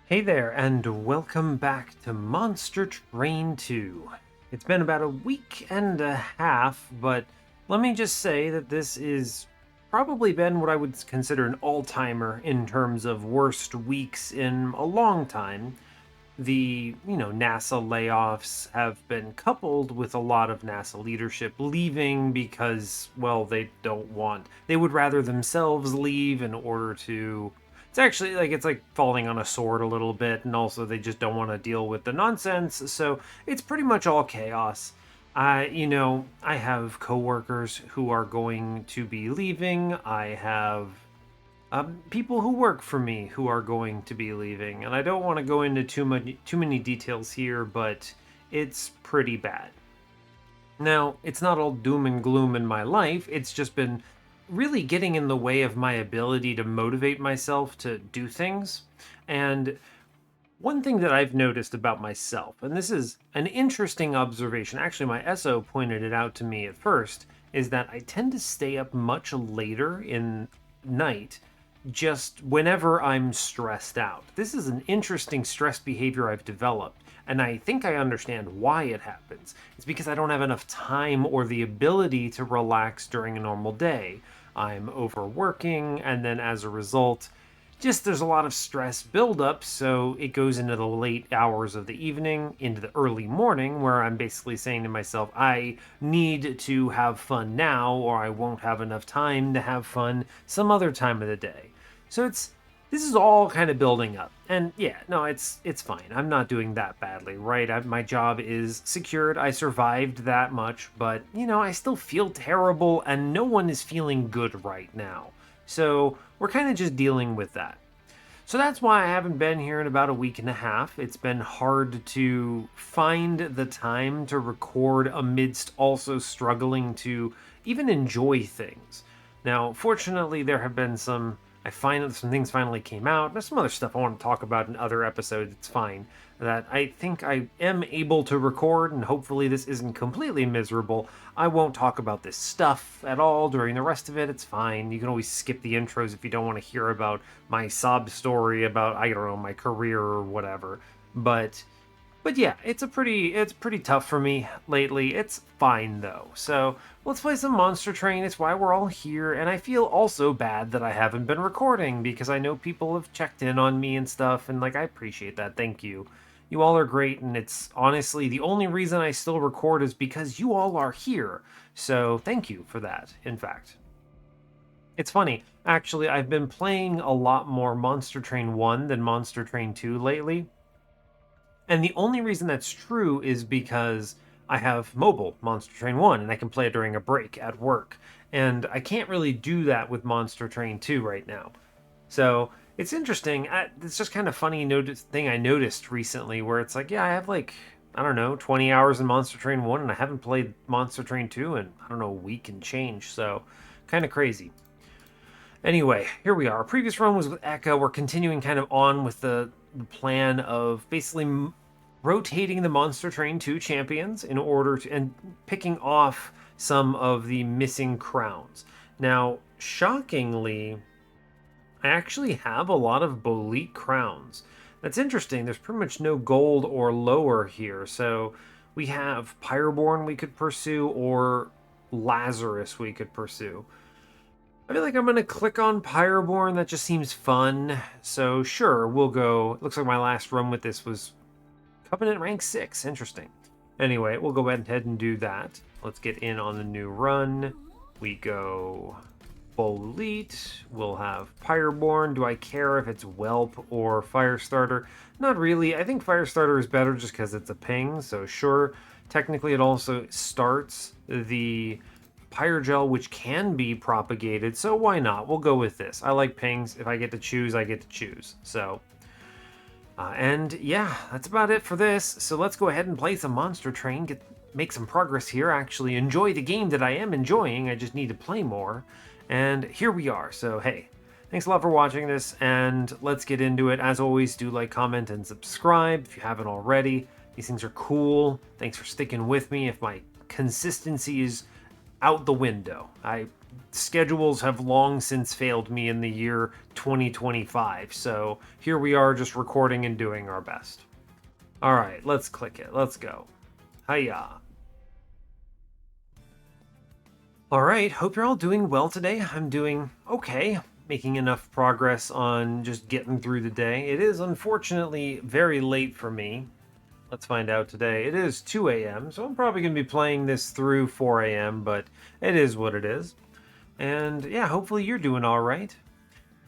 Hey there, and welcome back to Monster Train 2. It's been about a week and a half, but let me just say that this is probably been what I would consider an all-timer in terms of worst weeks in a long time. The NASA layoffs have been coupled with a lot of NASA leadership leaving because, well, they would rather themselves leave in order to. It's actually it's like falling on a sword a little bit, and also they just don't want to deal with the nonsense, so it's pretty much all chaos. I have coworkers who are going to be leaving. I have people who work for me who are going to be leaving, and I don't want to go into too many details here, but it's pretty bad. Now, it's not all doom and gloom in my life. It's just been really getting in the way of my ability to motivate myself to do things. And one thing that I've noticed about myself, and this is an interesting observation, actually, my SO pointed it out to me at first, is that I tend to stay up much later in night just whenever I'm stressed out. This is an interesting stress behavior I've developed, and I think I understand why it happens. It's because I don't have enough time or the ability to relax during a normal day. I'm overworking, and then as a result, just there's a lot of stress buildup, so it goes into the late hours of the evening, into the early morning, where I'm basically saying to myself, I need to have fun now, or I won't have enough time to have fun some other time of the day. So this is all kind of building up, and yeah, no, it's fine. I'm not doing that badly, right? My job is secured. I survived that much, but I still feel terrible, and no one is feeling good right now. So we're kind of just dealing with that. So that's why I haven't been here in about a week and a half. It's been hard to find the time to record amidst also struggling to even enjoy things. Now, fortunately, there have been some. I find that some things finally came out. There's some other stuff I want to talk about in other episodes. It's fine. That I think I am able to record, and hopefully, this isn't completely miserable. I won't talk about this stuff at all during the rest of it. It's fine. You can always skip the intros if you don't want to hear about my sob story about, I don't know, my career or whatever. But yeah, it's pretty tough for me lately. It's fine though. So let's play some Monster Train. It's why we're all here, and I feel also bad that I haven't been recording because I know people have checked in on me and stuff, and I appreciate that. Thank you. You all are great, and it's honestly the only reason I still record is because you all are here. So thank you for that, in fact. It's funny, actually, I've been playing a lot more Monster Train 1 than Monster Train 2 lately. And the only reason that's true is because I have mobile Monster Train 1 and I can play it during a break at work. And I can't really do that with Monster Train 2 right now. So it's interesting. It's just kind of funny thing I noticed recently where it's like, yeah, I have I don't know, 20 hours in Monster Train 1 and I haven't played Monster Train 2 in, I don't know, a week and change. So kind of crazy. Anyway, here we are. Our previous run was with Echo. We're continuing kind of on with the plan of basically rotating the Monster Train 2 champions in order to and picking off some of the missing crowns. Now, shockingly, I actually have a lot of Bolete crowns. That's interesting. There's pretty much no gold or lower here. So we have Pyreborne we could pursue or Lazarus we could pursue. I feel like I'm going to click on Pyreborne. That just seems fun. So sure, we'll go. Looks like my last run with this was Covenant rank 6. Interesting. Anyway, we'll go ahead and do that. Let's get in on the new run. We go Bolete. We'll have Pyreborne. Do I care if it's Whelp or Firestarter? Not really. I think Firestarter is better just because it's a ping. So sure. Technically, it also starts the Pyrogel, which can be propagated, so why not? We'll go with this. I like pings. If I get to choose, I get to choose. So, and yeah, that's about it for this. So let's go ahead and play some Monster Train, make some progress here, actually enjoy the game that I am enjoying. I just need to play more. And here we are. So, hey, thanks a lot for watching this, and let's get into it. As always, do like, comment, and subscribe if you haven't already. These things are cool. Thanks for sticking with me if my consistency is out the window. I schedules have long since failed me in the year 2025. So here we are just recording and doing our best. All right, let's click it. Let's go. Hiya. All right, hope you're all doing well today. I'm doing okay, making enough progress on just getting through the day. It is unfortunately very late for me. Let's find out today. It is 2 a.m., so I'm probably going to be playing this through 4 a.m., but it is what it is. And yeah, hopefully you're doing all right.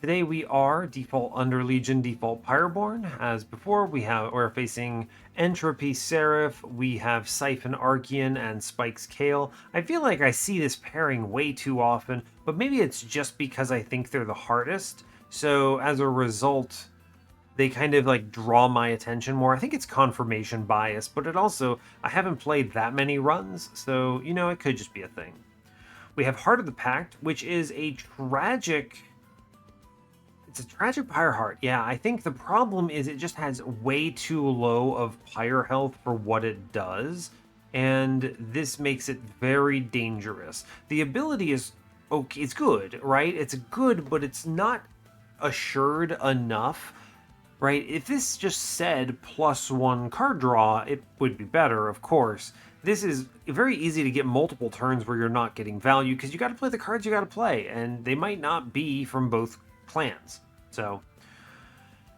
Today we are default Underlegion, default Pyreborne. As before, we're facing Entropy Seraph, we have Siphon Archean, and Spikes Kale. I feel like I see this pairing way too often, but maybe it's just because I think they're the hardest. So as a result, they kind of like draw my attention more. I think it's confirmation bias, but it also, I haven't played that many runs, so it could just be a thing. We have Heart of the Pact, which is a tragic. It's a tragic Pyre Heart. Yeah, I think the problem is it just has way too low of Pyre health for what it does, and this makes it very dangerous. The ability is okay, it's good, right? It's good, but it's not assured enough, right? If this just said +1 card draw, it would be better, of course. This is very easy to get multiple turns where you're not getting value because you got to play the cards you got to play, and they might not be from both clans. So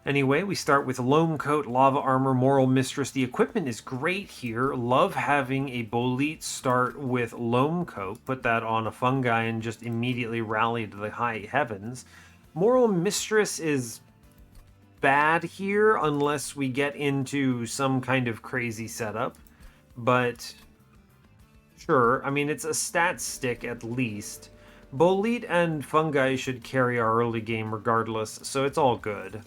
anyway, we start with Loam Coat, Lava Armor, Moral Mistress. The equipment is great here. Love having a Bolete start with Loam Coat. Put that on a fungi and just immediately rally to the high heavens. Moral Mistress is bad here unless we get into some kind of crazy setup. But sure, I mean, it's a stat stick at least. Bolete and fungi should carry our early game regardless, so it's all good.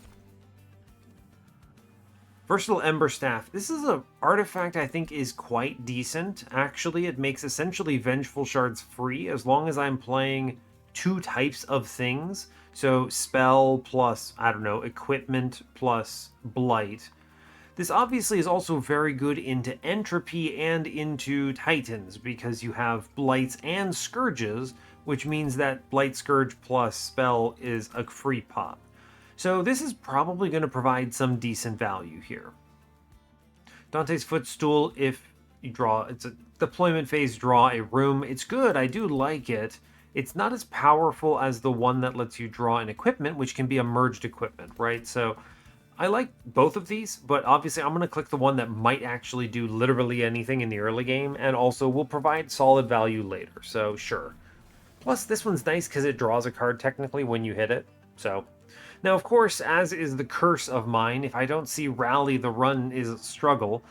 Versatile Ember Staff. This is an artifact I think is quite decent. Actually, it makes essentially Vengeful Shards free as long as I'm playing 2 types of things. So spell plus, I don't know, equipment plus blight. This obviously is also very good into Entropy and into Titans because you have blights and scourges, which means that Blight Scourge plus spell is a free pop. So this is probably going to provide some decent value here. Dante's Footstool, if you draw, it's a deployment phase, draw a room. It's good, I do like it. It's not as powerful as the one that lets you draw an equipment, which can be a merged equipment, right? So I like both of these, but obviously I'm going to click the one that might actually do literally anything in the early game and also will provide solid value later, so sure. Plus, this one's nice because it draws a card technically when you hit it. So, now of course, as is the curse of mine, if I don't see Rally, the run is a struggle.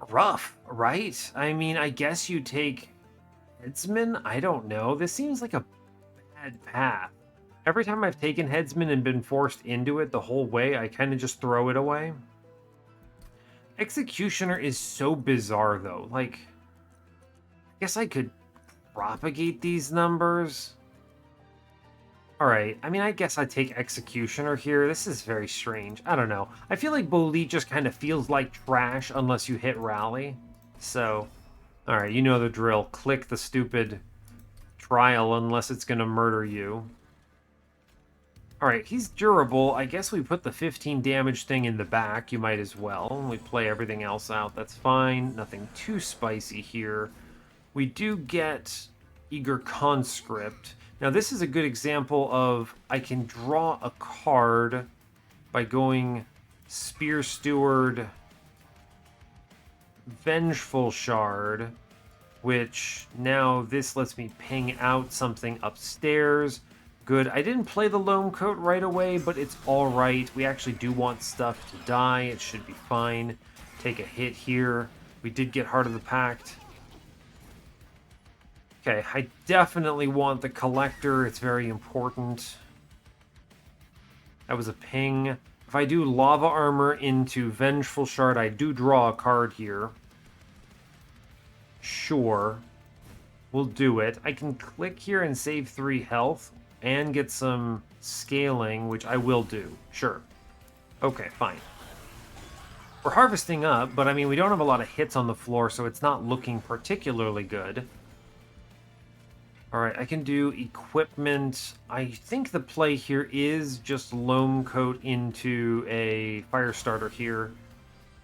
Rough, right? I mean, I guess you take Headsman? I don't know. This seems like a bad path. Every time I've taken Headsman and been forced into it the whole way, I kind of just throw it away. Executioner is so bizarre, though. Like, I guess I could propagate these numbers. Alright, I mean, I guess I'd take Executioner here. This is very strange. I don't know. I feel like Bolete just kind of feels like trash unless you hit Rally. So, alright, you know the drill. Click the stupid trial unless it's going to murder you. Alright, he's durable. I guess we put the 15 damage thing in the back. You might as well. We play everything else out. That's fine. Nothing too spicy here. We do get Eager Conscript. Now this is a good example of I can draw a card by going Spear Steward, Vengeful Shard, which now this lets me ping out something upstairs. Good. I didn't play the Loam Coat right away, but it's alright. We actually do want stuff to die. It should be fine. Take a hit here. We did get Heart of the Pact. Okay, I definitely want the Collector. It's very important. That was a ping. If I do Lava Armor into Vengeful Shard, I do draw a card here. Sure. We'll do it. I can click here and save 3 health and get some scaling, which I will do. Sure. Okay, fine. We're harvesting up, but I mean, we don't have a lot of hits on the floor, so it's not looking particularly good. All right, I can do equipment. I think the play here is just loam coat into a fire starter here.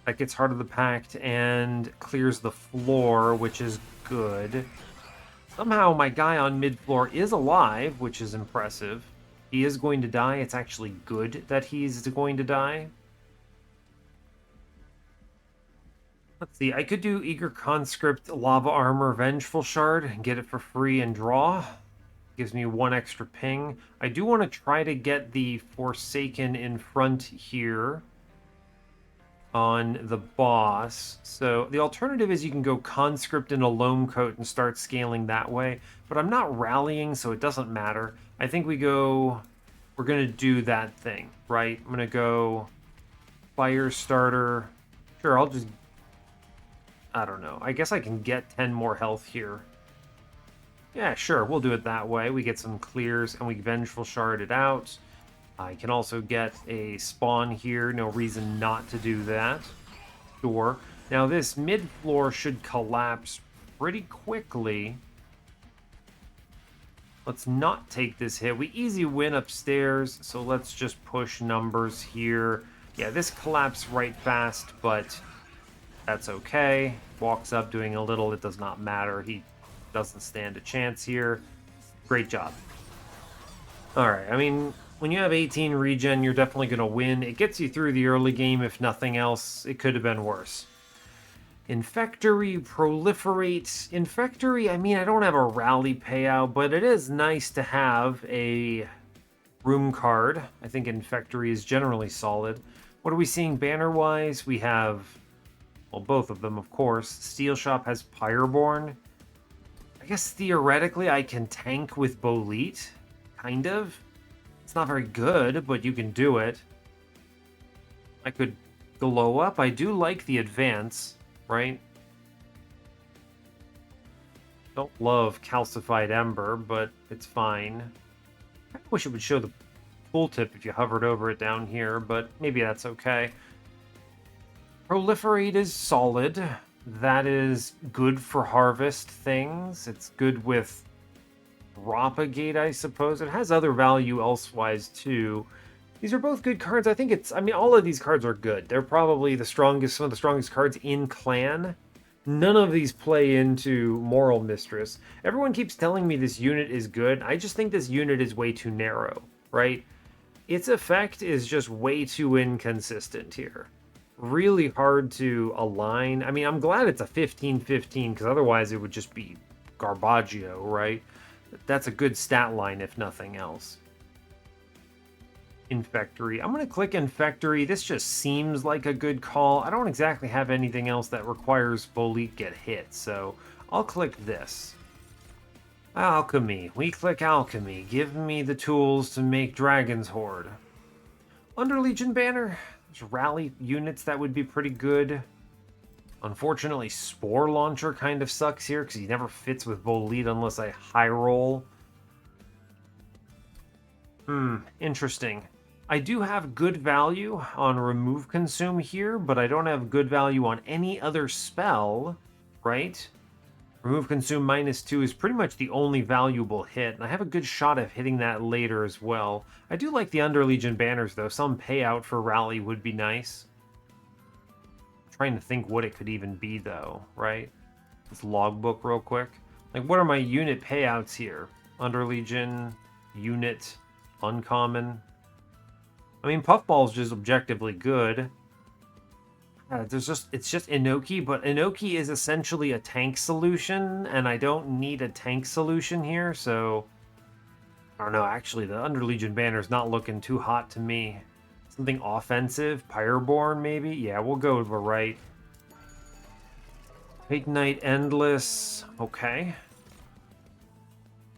That gets Heart of the Pact and clears the floor, which is good. Somehow my guy on mid-floor is alive, which is impressive. He is going to die. It's actually good that he's going to die. Let's see, I could do Eager Conscript, Lava Armor, Vengeful Shard, and get it for free and draw. Gives me one extra ping. I do want to try to get the Forsaken in front here on the boss. So the alternative is you can go Conscript in a Loam Coat and start scaling that way, but I'm not rallying, so it doesn't matter. I think we're going to do that thing, right? I'm going to go Fire Starter. Sure, I don't know. I guess I can get 10 more health here. Yeah, sure, we'll do it that way. We get some clears and we Vengeful Shard it out. I can also get a spawn here. No reason not to do that. Sure. Now this mid-floor should collapse pretty quickly. Let's not take this hit. We easy win upstairs, so let's just push numbers here. Yeah, this collapsed right fast, but that's okay. Walks up doing a little, it does not matter. He doesn't stand a chance here. Great job. Alright, I mean, when you have 18 regen, you're definitely going to win. It gets you through the early game, if nothing else. It could have been worse. Infectory, Proliferate. Infectory, I mean, I don't have a rally payout, but it is nice to have a room card. I think Infectory is generally solid. What are we seeing banner-wise? We have, well, both of them, of course. Steel Shop has Pyreborne. I guess theoretically I can tank with Bolete. Kind of. It's not very good, but you can do it. I could glow up. I do like the advance, right? Don't love Calcified Ember, but it's fine. I wish it would show the tooltip if you hovered over it down here, but maybe that's okay. Proliferate is solid. That is good for harvest things. It's good with Propagate, I suppose. It has other value elsewise too. These are both good cards. I mean, all of these cards are good. They're probably the strongest, some of the strongest cards in Clan. None of these play into Moral Mistress. Everyone keeps telling me this unit is good. I just think this unit is way too narrow, right? Its effect is just way too inconsistent here. Really hard to align. I mean, I'm glad it's a 15-15, because otherwise it would just be Garbaggio, right? That's a good stat line, if nothing else. Infectory. I'm going to click Infectory. This just seems like a good call. I don't exactly have anything else that requires Bolete get hit, so I'll click this. Alchemy. We click Alchemy. Give me the tools to make Dragon's Horde. Underlegion banner. There's rally units that would be pretty good. Unfortunately, Spore Launcher kind of sucks here because he never fits with Bolete unless I high roll. Interesting. I do have good value on Remove Consume here, but I don't have good value on any other spell, right? Remove Consume -2 is pretty much the only valuable hit, and I have a good shot of hitting that later as well. I do like the Underlegion banners, though. Some payout for Rally would be nice. Trying to think what it could even be, though, right? This logbook real quick. Like, what are my unit payouts here? Underlegion, unit, uncommon. I mean, Puffball's just objectively good. It's just Inoki, but Inoki is essentially a tank solution, and I don't need a tank solution here, so I don't know. Actually, the Underlegion banner's not looking too hot to me. Something offensive? Pyreborne, maybe? Yeah, we'll go with the right. Titanite Endless. Okay.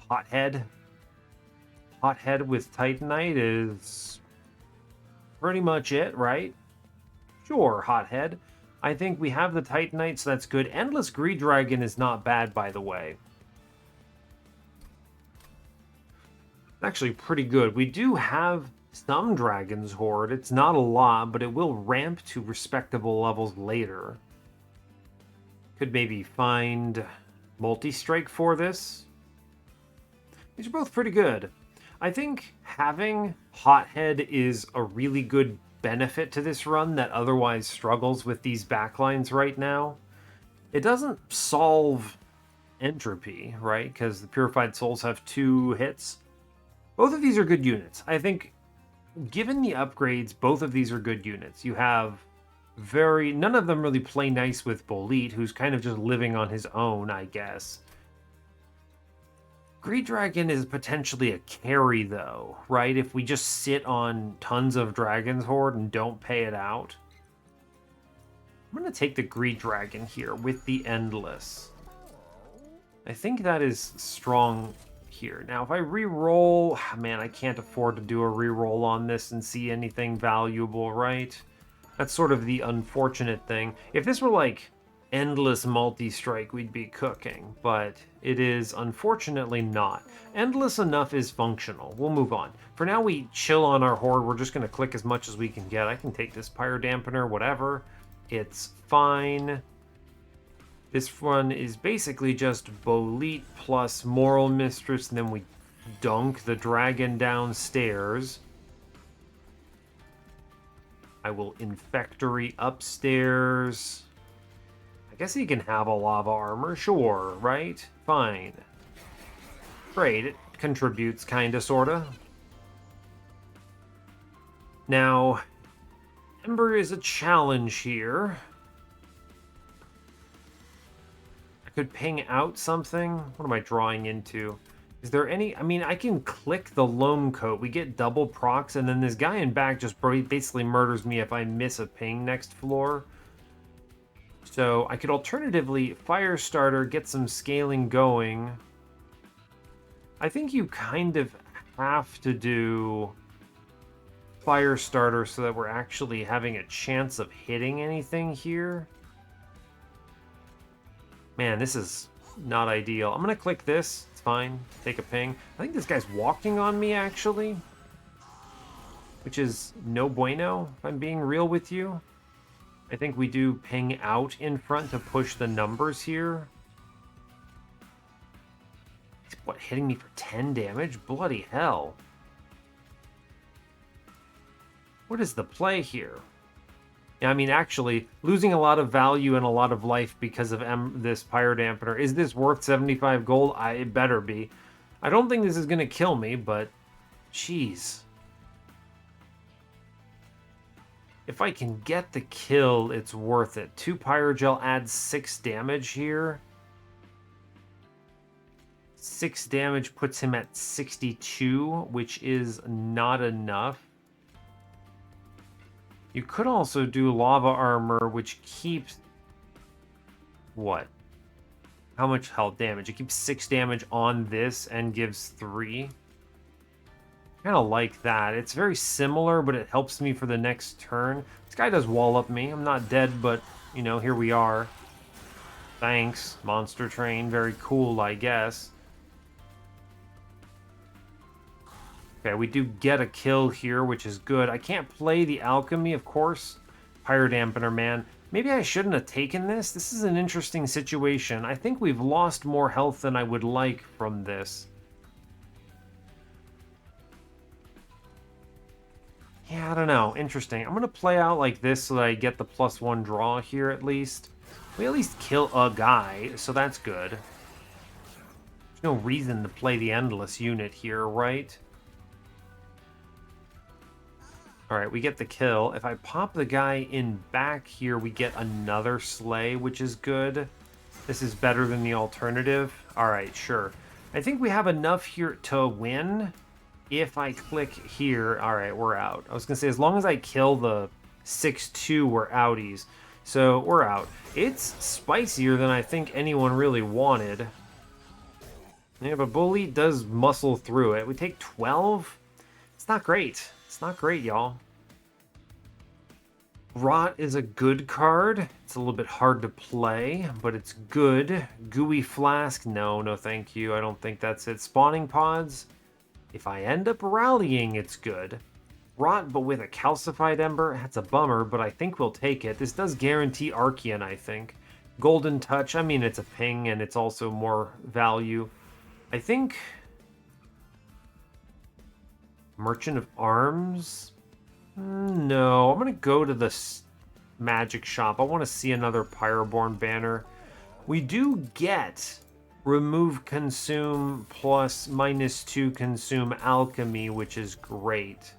Hothead. Hothead with Titanite is pretty much it, right? Sure, Hothead. I think we have the Titanite, so that's good. Endless Greed Dragon is not bad, by the way. Actually pretty good. We do have some Dragon's Horde. It's not a lot, but it will ramp to respectable levels later. Could maybe find Multi-Strike for this. These are both pretty good. I think having Hothead is a really good benefit to this run that otherwise struggles with these backlines right now. It doesn't solve entropy, right? Because the Purified Souls have 2 hits. Both of these are good units. I think, given the upgrades, both of these are good units. You have none of them really play nice with Bolete, who's kind of just living on his own, I guess. Greed Dragon is potentially a carry, though, right? If we just sit on tons of Dragon's Horde and don't pay it out. I'm going to take the Greed Dragon here with the Endless. I think that is strong here. Now, if I re-roll... Man, I can't afford to do a re-roll on this and see anything valuable, right? That's sort of the unfortunate thing. If this were like Endless multi-strike, we'd be cooking, but it is unfortunately not. Endless enough is functional. We'll move on. For now, we chill on our Horde. We're just going to click as much as we can get. I can take this Pyre Dampener, whatever. It's fine. This one is basically just Bolete plus Moral Mistress, and then we dunk the dragon downstairs. I will Infectory upstairs. I guess he can have a lava armor, sure, right? Fine. Great, it contributes, kinda, sorta. Now, Ember is a challenge here. I could ping out something. What am I drawing into? Is there any... I mean, I can click the Loam Coat. We get double procs, and then this guy in back just basically murders me if I miss a ping next floor. So I could alternatively Firestarter, get some scaling going. I think you kind of have to do Firestarter so that we're actually having a chance of hitting anything here. Man, this is not ideal. I'm going to click this. It's fine. Take a ping. I think this guy's walking on me, actually. Which is no bueno, if I'm being real with you. I think we do ping out in front to push the numbers here. What, hitting me for 10 damage? Bloody hell. What is the play here? Yeah, I mean, actually, losing a lot of value and a lot of life because of this Pyre Dampener. Is this worth 75 gold? It better be. I don't think this is going to kill me, but... Jeez. If I can get the kill, it's worth it. 2 Pyrogel adds 6 damage here. 6 damage puts him at 62, which is not enough. You could also do Lava Armor, which keeps... What? How much health damage? It keeps 6 damage on this and gives 3. Kind of like that. It's very similar, but it helps me for the next turn. This guy does wall up me. I'm not dead, but, you know, here we are. Thanks, Monster Train. Very cool, I guess. Okay, we do get a kill here, which is good. I can't play the Alchemy, of course. Pyre Dampener, man. Maybe I shouldn't have taken this. This is an interesting situation. I think we've lost more health than I would like from this. Yeah, I don't know. Interesting. I'm going to play out like this so that I get the +1 draw here at least. We at least kill a guy, so that's good. There's no reason to play the Endless unit here, right? Alright, we get the kill. If I pop the guy in back here, we get another Slay, which is good. This is better than the alternative. Alright, sure. I think we have enough here to win. If I click here, alright, we're out. I was going to say, as long as I kill the 6-2, we're outies. So, we're out. It's spicier than I think anyone really wanted. Yeah, but Bully does muscle through it. We take 12? It's not great. It's not great, y'all. Rot is a good card. It's a little bit hard to play, but it's good. Gooey Flask? No, no thank you. I don't think that's it. Spawning Pods? If I end up rallying, it's good. Rot, but with a calcified ember, that's a bummer, but I think we'll take it. This does guarantee Archean, I think. Golden Touch, I mean, it's a ping, and it's also more value. I think Merchant of Arms? No, I'm going to go to the magic shop. I want to see another Pyreborne banner. We do get remove consume plus -2 consume alchemy, which is great.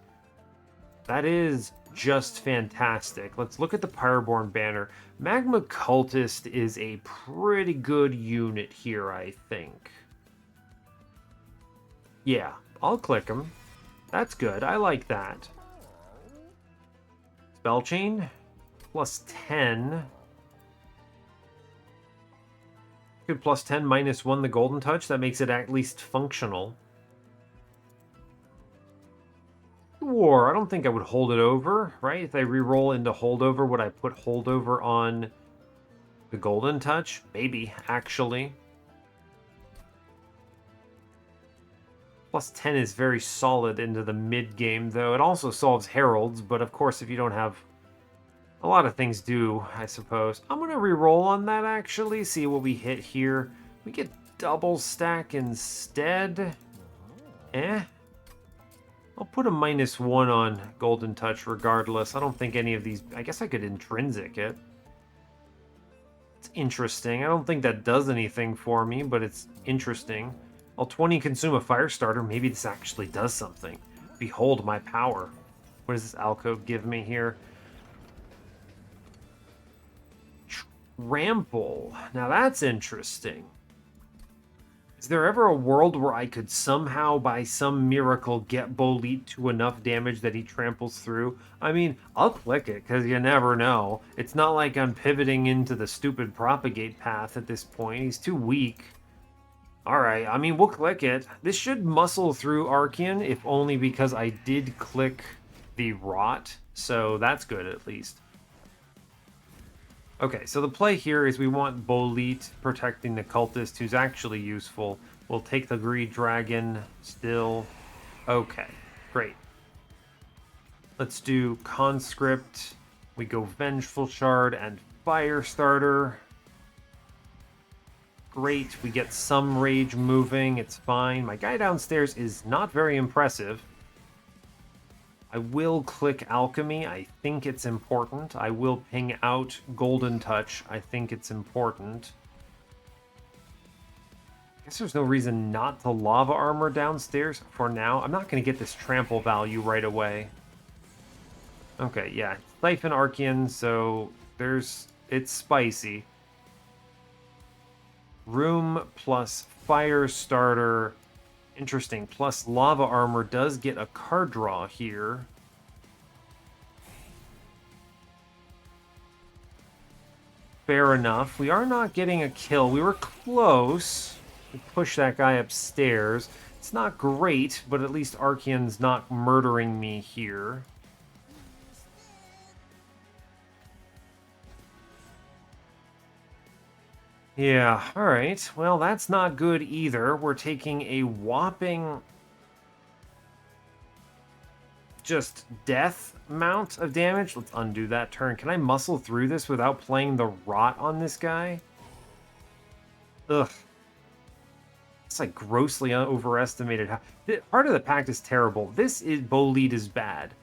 That is just fantastic. Let's look at the Pyreborne banner. Magma Cultist is a pretty good unit here, I think. Yeah, I'll click him. That's good. I like that. Spell chain plus 10. Good, plus 10 -1 the golden touch. That makes it at least functional. War. I don't think I would hold it over, right? If I re-roll into holdover, would I put holdover on the golden touch? Maybe, actually. Plus 10 is very solid into the mid game, though. It also solves heralds, but of course, if you don't have... A lot of things do, I suppose. I'm going to re-roll on that, actually. See what we hit here. We get double stack instead. I'll put a -1 on Golden Touch regardless. I don't think any of these... I guess I could intrinsic it. It's interesting. I don't think that does anything for me, but it's interesting. I'll 20 consume a fire starter. Maybe this actually does something. Behold my power. What does this alcove give me here? Trample. Now that's interesting. Is there ever a world where I could somehow, by some miracle, get Boleet to enough damage that he tramples through? I mean, I'll click it, because you never know. It's not like I'm pivoting into the stupid propagate path at this point. He's too weak. Alright, I mean, we'll click it. This should muscle through Archean, if only because I did click the Rot, so that's good at least. Okay, so the play here is we want Boleet protecting the cultist, who's actually useful. We'll take the Greed Dragon still. Okay, great. Let's do Conscript. We go Vengeful Shard and Fire Starter. Great, we get some rage moving, it's fine. My guy downstairs is not very impressive. I will click Alchemy. I think it's important. I will ping out Golden Touch. I think it's important. I guess there's no reason not to Lava Armor downstairs for now. I'm not going to get this trample value right away. Okay, yeah. Siphon Archean, so it's spicy. Room plus Fire Starter. Interesting. Plus Lava Armor does get a card draw here. Fair enough. We are not getting a kill. We were close. We pushed that guy upstairs. It's not great, but at least Archean's not murdering me here. Yeah, alright. Well, that's not good either. We're taking a whopping... just death amount of damage. Let's undo that turn. Can I muscle through this without playing the Rot on this guy? Ugh. It's like grossly overestimated. Part of the pact is terrible. Boleet is bad.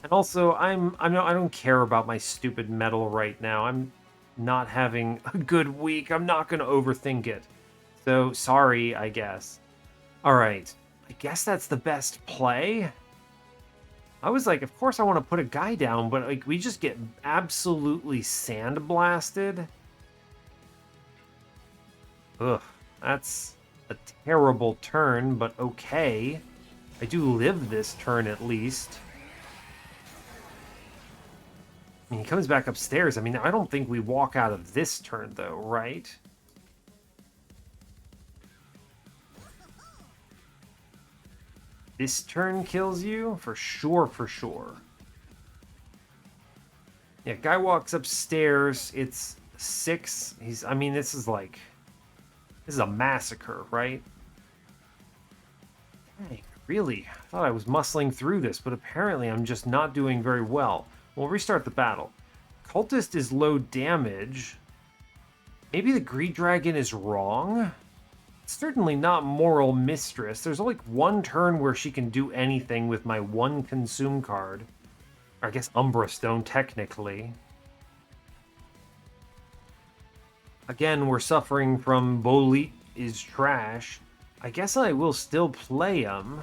And also, I don't care about my stupid metal right now. I'm not having a good week. I'm not going to overthink it. So, sorry, I guess. Alright. I guess that's the best play. I was like, of course I want to put a guy down, but like we just get absolutely sandblasted. Ugh. That's a terrible turn, but okay. I do live this turn at least. I mean, he comes back upstairs. I mean, I don't think we walk out of this turn, though, right? This turn kills you? For sure, for sure. Yeah, guy walks upstairs. It's 6. I mean, this is a massacre, right? Hey, really? I thought I was muscling through this, but apparently I'm just not doing very well. We'll restart the battle. Cultist is low damage. Maybe the Greed Dragon is wrong? certainly not Moral Mistress. There's like one turn where she can do anything with my one consume card. Or I guess Umbra Stone, technically. Again, we're suffering from Bolit is trash. I guess I will still play him.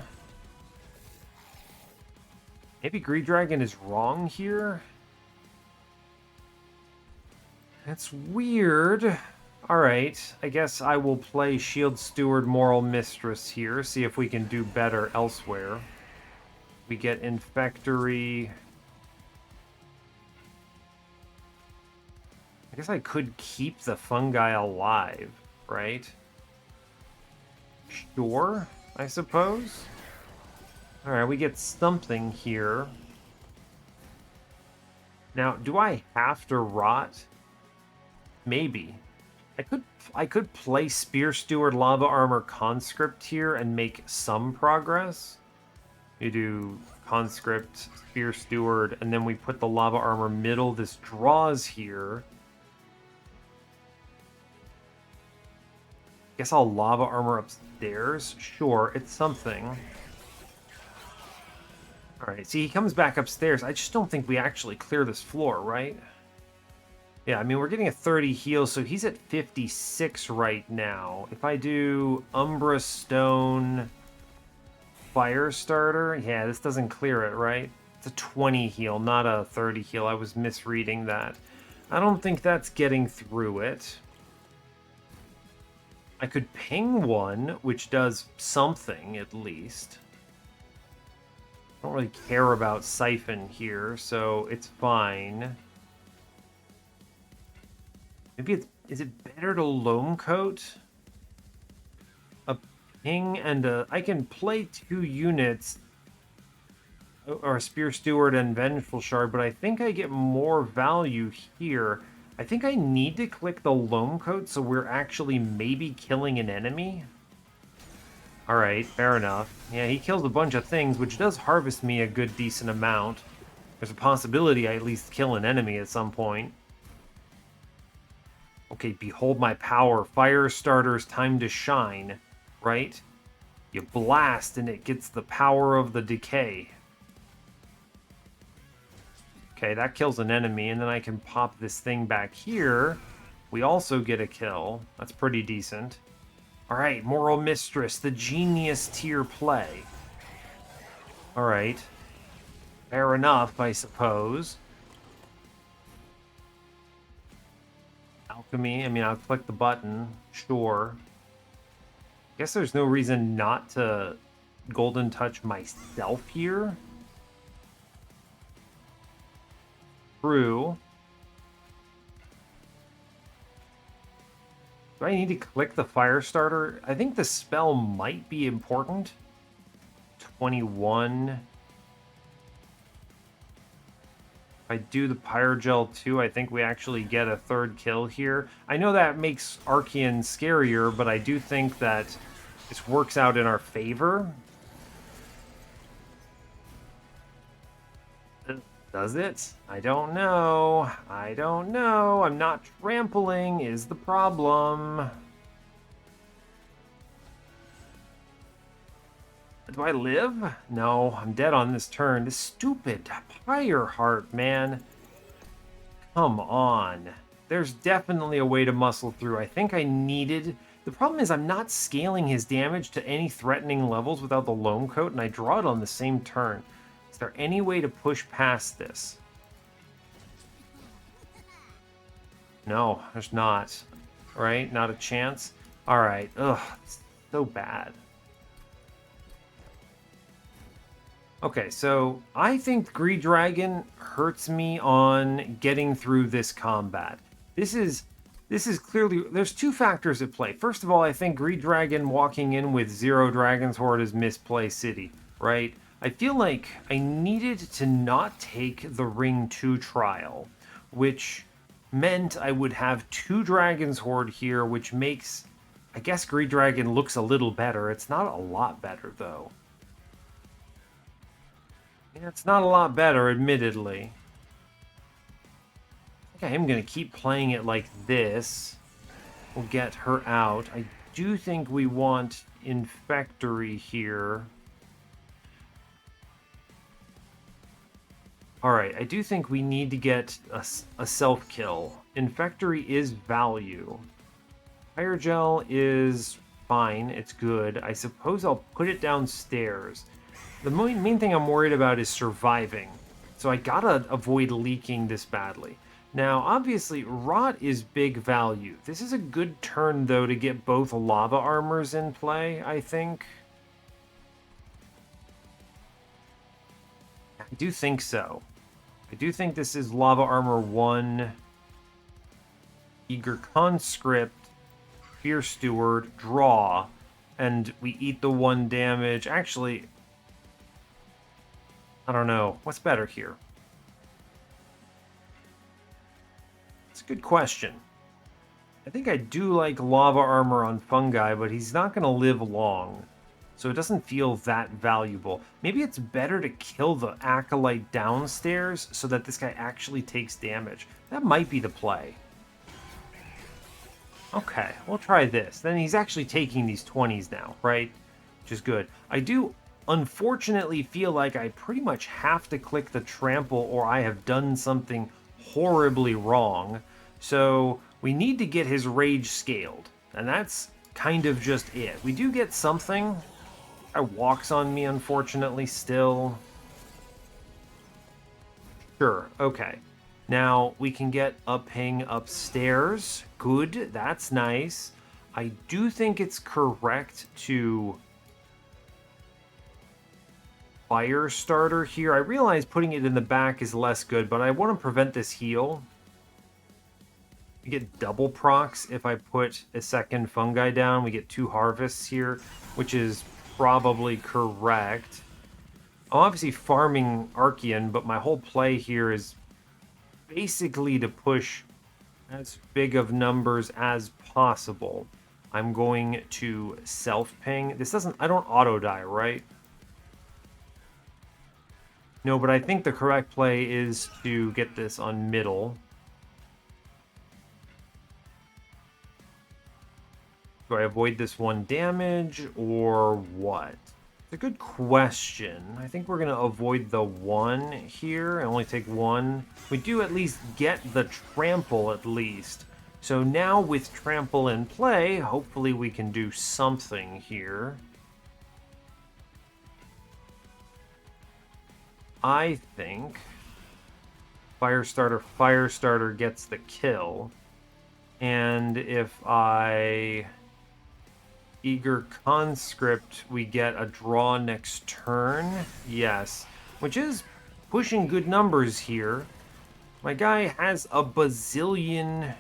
Maybe Greed Dragon is wrong here? That's weird. Alright, I guess I will play Shield Steward Moral Mistress here, see if we can do better elsewhere. We get Infectory. I guess I could keep the fungi alive, right? Sure, I suppose. Alright, we get something here. Now, do I have to rot? Maybe. I could play Spear Steward Lava Armor Conscript here and make some progress. We do Conscript, Spear Steward, and then we put the Lava Armor middle. This draws here. Guess I'll Lava Armor upstairs. Sure, it's something. Alright, see, he comes back upstairs. I just don't think we actually clear this floor, right? Yeah, I mean, we're getting a 30 heal, so he's at 56 right now. If I do Umbra Stone Fire Starter, yeah, this doesn't clear it, right? It's a 20 heal, not a 30 heal. I was misreading that. I don't think that's getting through it. I could ping one, which does something, at least. I don't really care about Siphon here, so it's fine. Maybe is it better to Loam Coat? A ping and a... I can play 2 units, or Spear Steward and Vengeful Shard, but I think I get more value here. I think I need to click the Loam Coat so we're actually maybe killing an enemy. Alright, fair enough. Yeah, he kills a bunch of things, which does harvest me a good decent amount. There's a possibility I at least kill an enemy at some point. Okay, behold my power. Fire starter's time to shine, right? You blast and it gets the power of the decay. Okay, that kills an enemy, and then I can pop this thing back here. We also get a kill. That's pretty decent. Alright, Moral Mistress, the genius tier play. Alright. Fair enough, I suppose. Alchemy, I mean, I'll click the button, sure. Guess there's no reason not to Golden Touch myself here. True. Do I need to click the Fire Starter? I think the spell might be important. 21. If I do the Pyrogel too, I think we actually get a 3rd kill here. I know that makes Archean scarier, but I do think that this works out in our favor. Does it? I don't know. I don't know. I'm not trampling is the problem. Do I live? No, I'm dead on this turn. This stupid Pyre Heart, man. Come on. There's definitely a way to muscle through. I think I needed... The problem is I'm not scaling his damage to any threatening levels without the Loam Coat, and I draw it on the same turn. Is there any way to push past this? No, there's not. Right? Not a chance? Alright. Ugh, it's so bad. Okay, so I think Greed Dragon hurts me on getting through this combat. This is clearly... There's 2 factors at play. First of all, I think Greed Dragon walking in with 0 Dragon's Horde is misplay city, right? I feel like I needed to not take the Ring 2 trial, which meant I would have 2 Dragon's Horde here, which makes, I guess Greed Dragon looks a little better. It's not a lot better, though. Yeah, it's not a lot better, admittedly. I think I am going to keep playing it like this. We'll get her out. I do think we want Infectory here. Alright, I do think we need to get a self-kill. Infectory is value. Fire Gel is fine, it's good. I suppose I'll put it downstairs. The main thing I'm worried about is surviving. So I gotta avoid leaking this badly. Now, obviously, Rot is big value. This is a good turn, though, to get both Lava Armors in play, I think. I do think so. I do think this is Lava Armor 1, Eager Conscript, Fear Steward, draw, and we eat the 1 damage. Actually, I don't know. What's better here? It's a good question. I think I do like Lava Armor on Fungi, but he's not going to live long, so it doesn't feel that valuable. Maybe it's better to kill the Acolyte downstairs so that this guy actually takes damage. That might be the play. Okay, we'll try this. Then he's actually taking these 20s now, right? Which is good. I do unfortunately feel like I pretty much have to click the trample or I have done something horribly wrong. So we need to get his rage scaled. And that's kind of just it. We do get something. It walks on me, unfortunately, still. Sure, okay. Now, we can get a ping upstairs. Good, that's nice. I do think it's correct to fire starter here. I realize putting it in the back is less good, but I want to prevent this heal. We get double procs if I put a second fungi down. We get 2 harvests here, which is probably correct. I'm obviously farming Archean, but my whole play here is basically to push as big of numbers as possible. I'm going to self-ping. This doesn't... I don't auto-die, right? No, but I think the correct play is to get this on middle. Do I avoid this 1 damage, or what? It's a good question. I think we're going to avoid the 1 here and only take 1. We do at least get the trample, at least. So now with trample in play, hopefully we can do something here. I think Firestarter gets the kill. And if I Eager Conscript, we get a draw next turn. Yes, which is pushing good numbers here. My guy has a bazillion.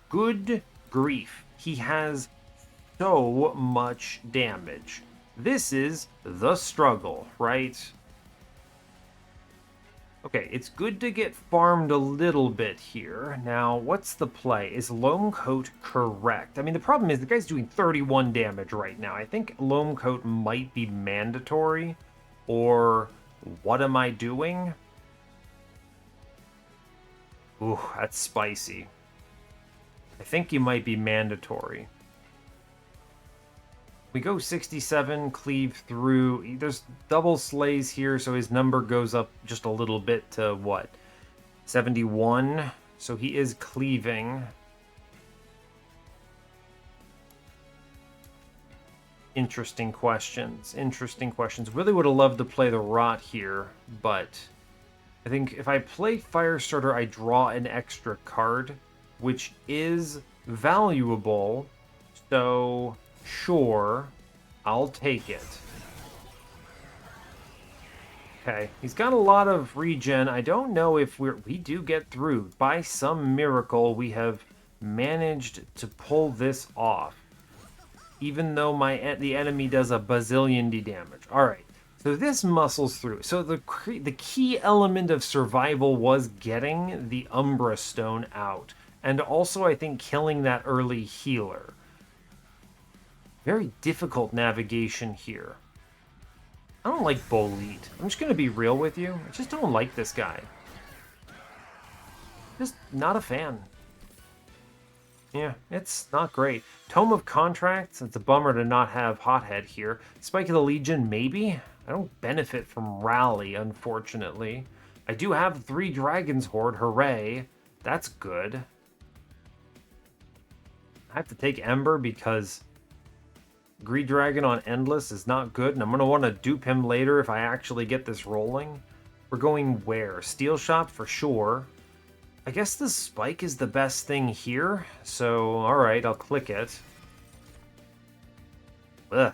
Good grief. He has so much damage. This is the struggle, right? Okay, it's good to get farmed a little bit here. Now, what's the play? Is Loam Coat correct? I mean, the problem is the guy's doing 31 damage right now. I think Loam Coat might be mandatory. Or what am I doing? Ooh, that's spicy. I think you might be mandatory. We go 67, cleave through. There's double slays here, so his number goes up just a little bit to, what, 71? So he is cleaving. Interesting questions. Interesting questions. Really would have loved to play the Rot here, but I think if I play Firestarter, I draw an extra card, which is valuable, so... Sure, I'll take it. Okay, he's got a lot of regen. I don't know if we do get through. By some miracle, we have managed to pull this off. Even though the enemy does a bazillion D damage. Alright, so this muscles through. So the key element of survival was getting the Umbra Stone out. And also, I think, killing that early healer. Very difficult navigation here. I don't like Bolete. I'm just going to be real with you. I just don't like this guy. Just not a fan. Yeah, it's not great. Tome of Contracts, it's a bummer to not have Hothead here. Spike of the Legion, maybe? I don't benefit from Rally, unfortunately. I do have 3 Dragons Horde, hooray. That's good. I have to take Ember because Greed Dragon on Endless is not good, and I'm going to want to dupe him later if I actually get this rolling. We're going where? Steel Shop for sure. I guess the Spike is the best thing here, so alright, I'll click it. Ugh.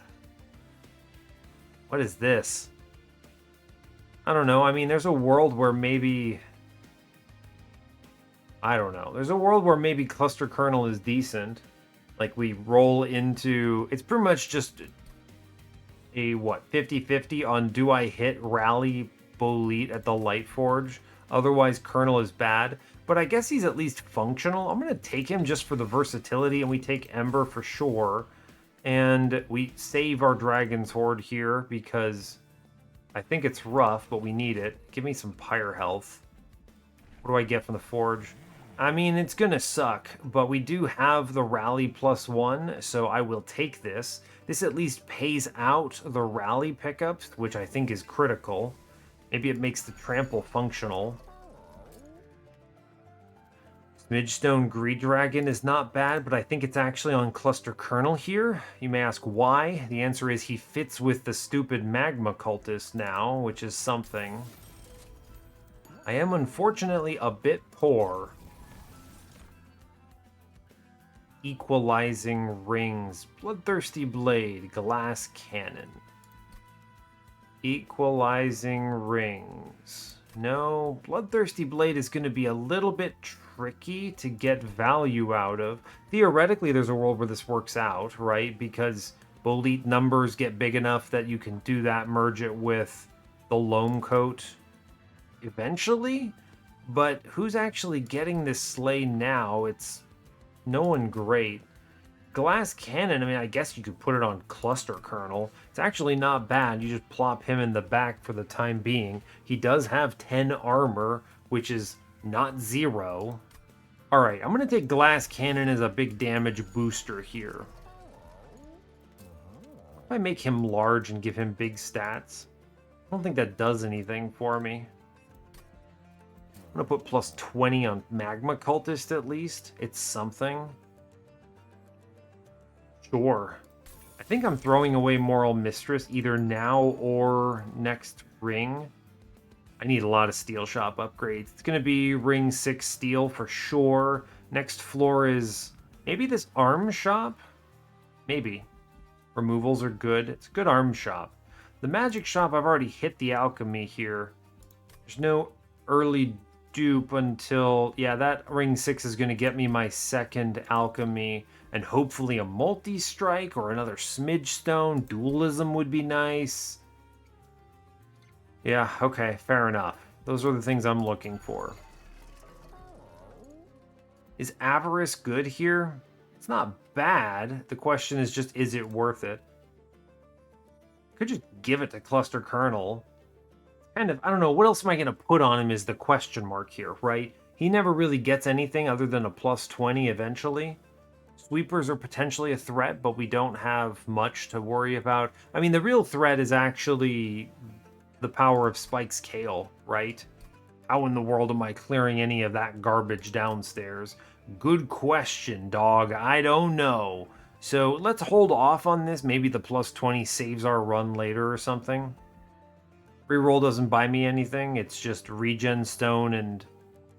What is this? I don't know, I mean, there's a world where maybe... I don't know. There's a world where maybe Cluster Kernel is decent. Like, we roll into... It's pretty much just a, what, 50-50 on do I hit Rally Bolete at the Light Forge? Otherwise, Kernel is bad. But I guess he's at least functional. I'm going to take him just for the versatility, and we take Ember for sure. And we save our Dragon's Horde here because I think it's rough, but we need it. Give me some Pyre health. What do I get from the Forge? I mean, it's going to suck, but we do have the Rally +1, so I will take this. This at least pays out the Rally pickups, which I think is critical. Maybe it makes the Trample functional. Smidgestone Greed Dragon is not bad, but I think it's actually on Cluster Kernel here. You may ask why. The answer is he fits with the stupid Magma Cultist now, which is something. I am unfortunately a bit poor. Equalizing Rings, Bloodthirsty Blade, Glass Cannon. Equalizing Rings. No, Bloodthirsty Blade is going to be a little bit tricky to get value out of. Theoretically, there's a world where this works out, right? Because Bolete numbers get big enough that you can do that, merge it with the Loam Coat eventually. But who's actually getting this sleigh now? It's no one great. Glass Cannon, I mean, I guess you could put it on Cluster Kernel. It's actually not bad. You just plop him in the back for the time being. He does have 10 armor, which is not 0. Alright, I'm going to take Glass Cannon as a big damage booster here. If I make him large and give him big stats, I don't think that does anything for me. I'm going to put +20 on Magma Cultist at least. It's something. Sure. I think I'm throwing away Moral Mistress either now or next ring. I need a lot of Steel Shop upgrades. It's going to be ring 6 steel for sure. Next floor is maybe this arm shop? Maybe. Removals are good. It's a good arm shop. The magic shop, I've already hit the alchemy here. There's no early dupe until... Yeah, that ring 6 is going to get me my second alchemy. And hopefully a multi-strike or another smidge stone. Dualism would be nice. Yeah, okay, fair enough. Those are the things I'm looking for. Is Avarice good here? It's not bad. The question is just, is it worth it? Could just give it to Cluster Kernel. Kind of, I don't know, what else am I going to put on him is the question mark here, right? He never really gets anything other than a +20 eventually. Sweepers are potentially a threat, but we don't have much to worry about. I mean, the real threat is actually the power of Spike's Kale, right? How in the world am I clearing any of that garbage downstairs? Good question, dog. I don't know. So let's hold off on this. Maybe the +20 saves our run later or something. Reroll doesn't buy me anything. It's just regen stone and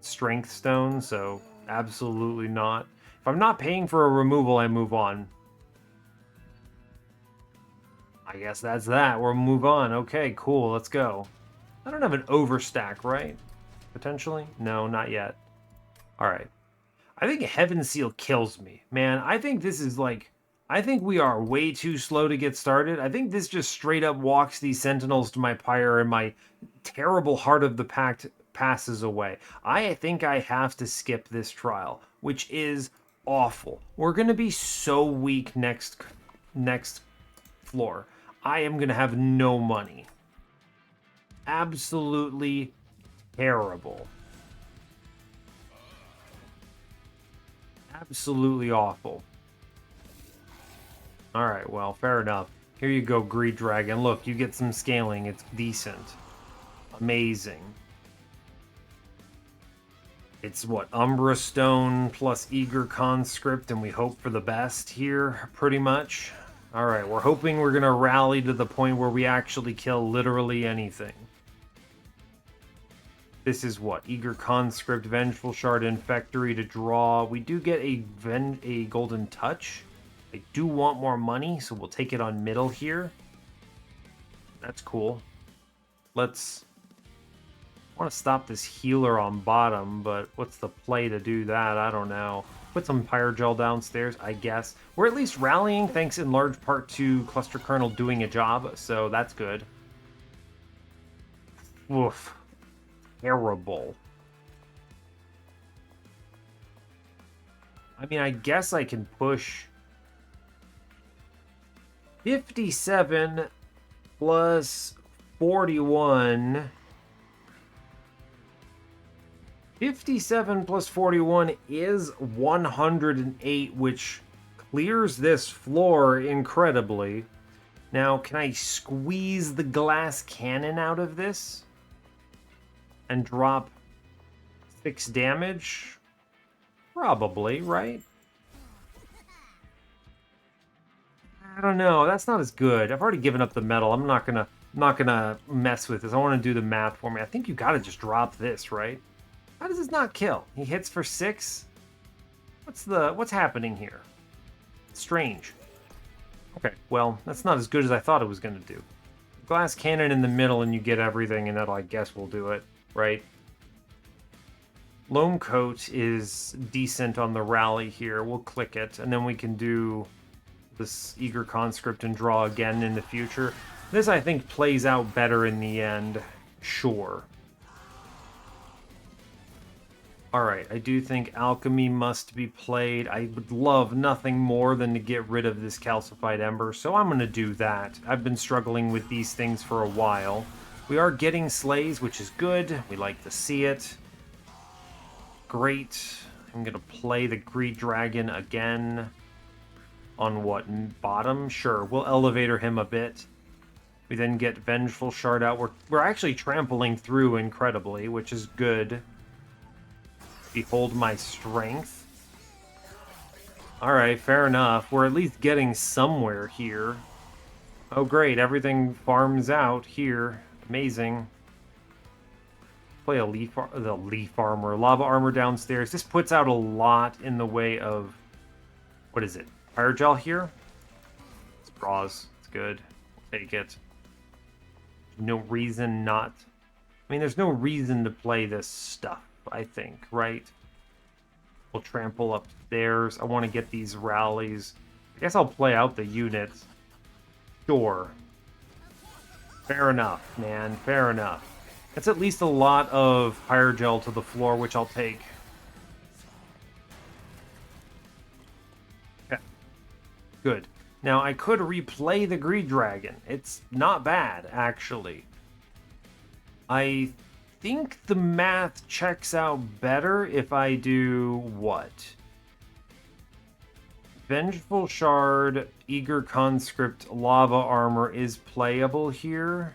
strength stone, so absolutely not. If I'm not paying for a removal, I move on. I guess that's that. We'll move on. Okay, cool. Let's go. I don't have an overstack, right? Potentially? No, not yet. All right. I think Heaven Seal kills me. Man, I think this is like... I think we are way too slow to get started. I think this just straight up walks these Sentinels to my Pyre and my terrible Heart of the Pact passes away. I think I have to skip this trial, which is awful. We're going to be so weak next floor. I am going to have no money. Absolutely terrible. Absolutely awful. Alright, well, fair enough. Here you go, Greed Dragon. Look, you get some scaling. It's decent. Amazing. It's what, Umbra Stone plus Eager Conscript, and we hope for the best here, pretty much. Alright, we're hoping we're gonna rally to the point where we actually kill literally anything. This is what? Eager Conscript, Vengeful Shard, Infectory to draw. We do get a Golden Touch. I do want more money, so we'll take it on middle here. That's cool. Let's... I want to stop this healer on bottom, but what's the play to do that? I don't know. Put some Pyre Gel downstairs, I guess. We're at least rallying, thanks in large part to Cluster Kernel doing a job, so that's good. Oof. Terrible. I mean, I guess I can push 57 plus 41. 57 plus 41 is 108, which clears this floor incredibly. Now, can I squeeze the glass cannon out of this and drop 6 damage? Probably, right? I don't know. That's not as good. I've already given up the metal. I'm not gonna mess with this. I want to do the math for me. I think you gotta just drop this, right? How does this not kill? He hits for 6? What's happening here? Strange. Okay, well, that's not as good as I thought it was gonna do. Glass cannon in the middle and you get everything, and that'll, I guess, will do it, right? Loam Coat is decent on the rally here. We'll click it, and then we can do this Eager Conscript and draw again in the future. This, I think, plays out better in the end. Sure. Alright, I do think Alchemy must be played. I would love nothing more than to get rid of this Calcified Ember, so I'm going to do that. I've been struggling with these things for a while. We are getting Slays, which is good. We like to see it. Great. I'm going to play the Greed Dragon again. On what, bottom? Sure, we'll elevator him a bit. We then get Vengeful Shard out. We're actually trampling through incredibly, which is good. Behold my strength. Alright, fair enough. We're at least getting somewhere here. Oh great, everything farms out here. Amazing. Play the leaf armor. Lava armor downstairs. This puts out a lot in the way of... What is it? Pyre Gel here? It's draws. It's good. We'll take it. No reason not... I mean, there's no reason to play this stuff, I think, right? We'll trample upstairs. I want to get these rallies. I guess I'll play out the units. Sure. Fair enough, man. Fair enough. That's at least a lot of Pyre Gel to the floor, which I'll take. Okay. Good. Now, I could replay the Greed Dragon. It's not bad, actually. I think the math checks out better if I do what? Vengeful Shard, Eager Conscript, Lava Armor is playable here.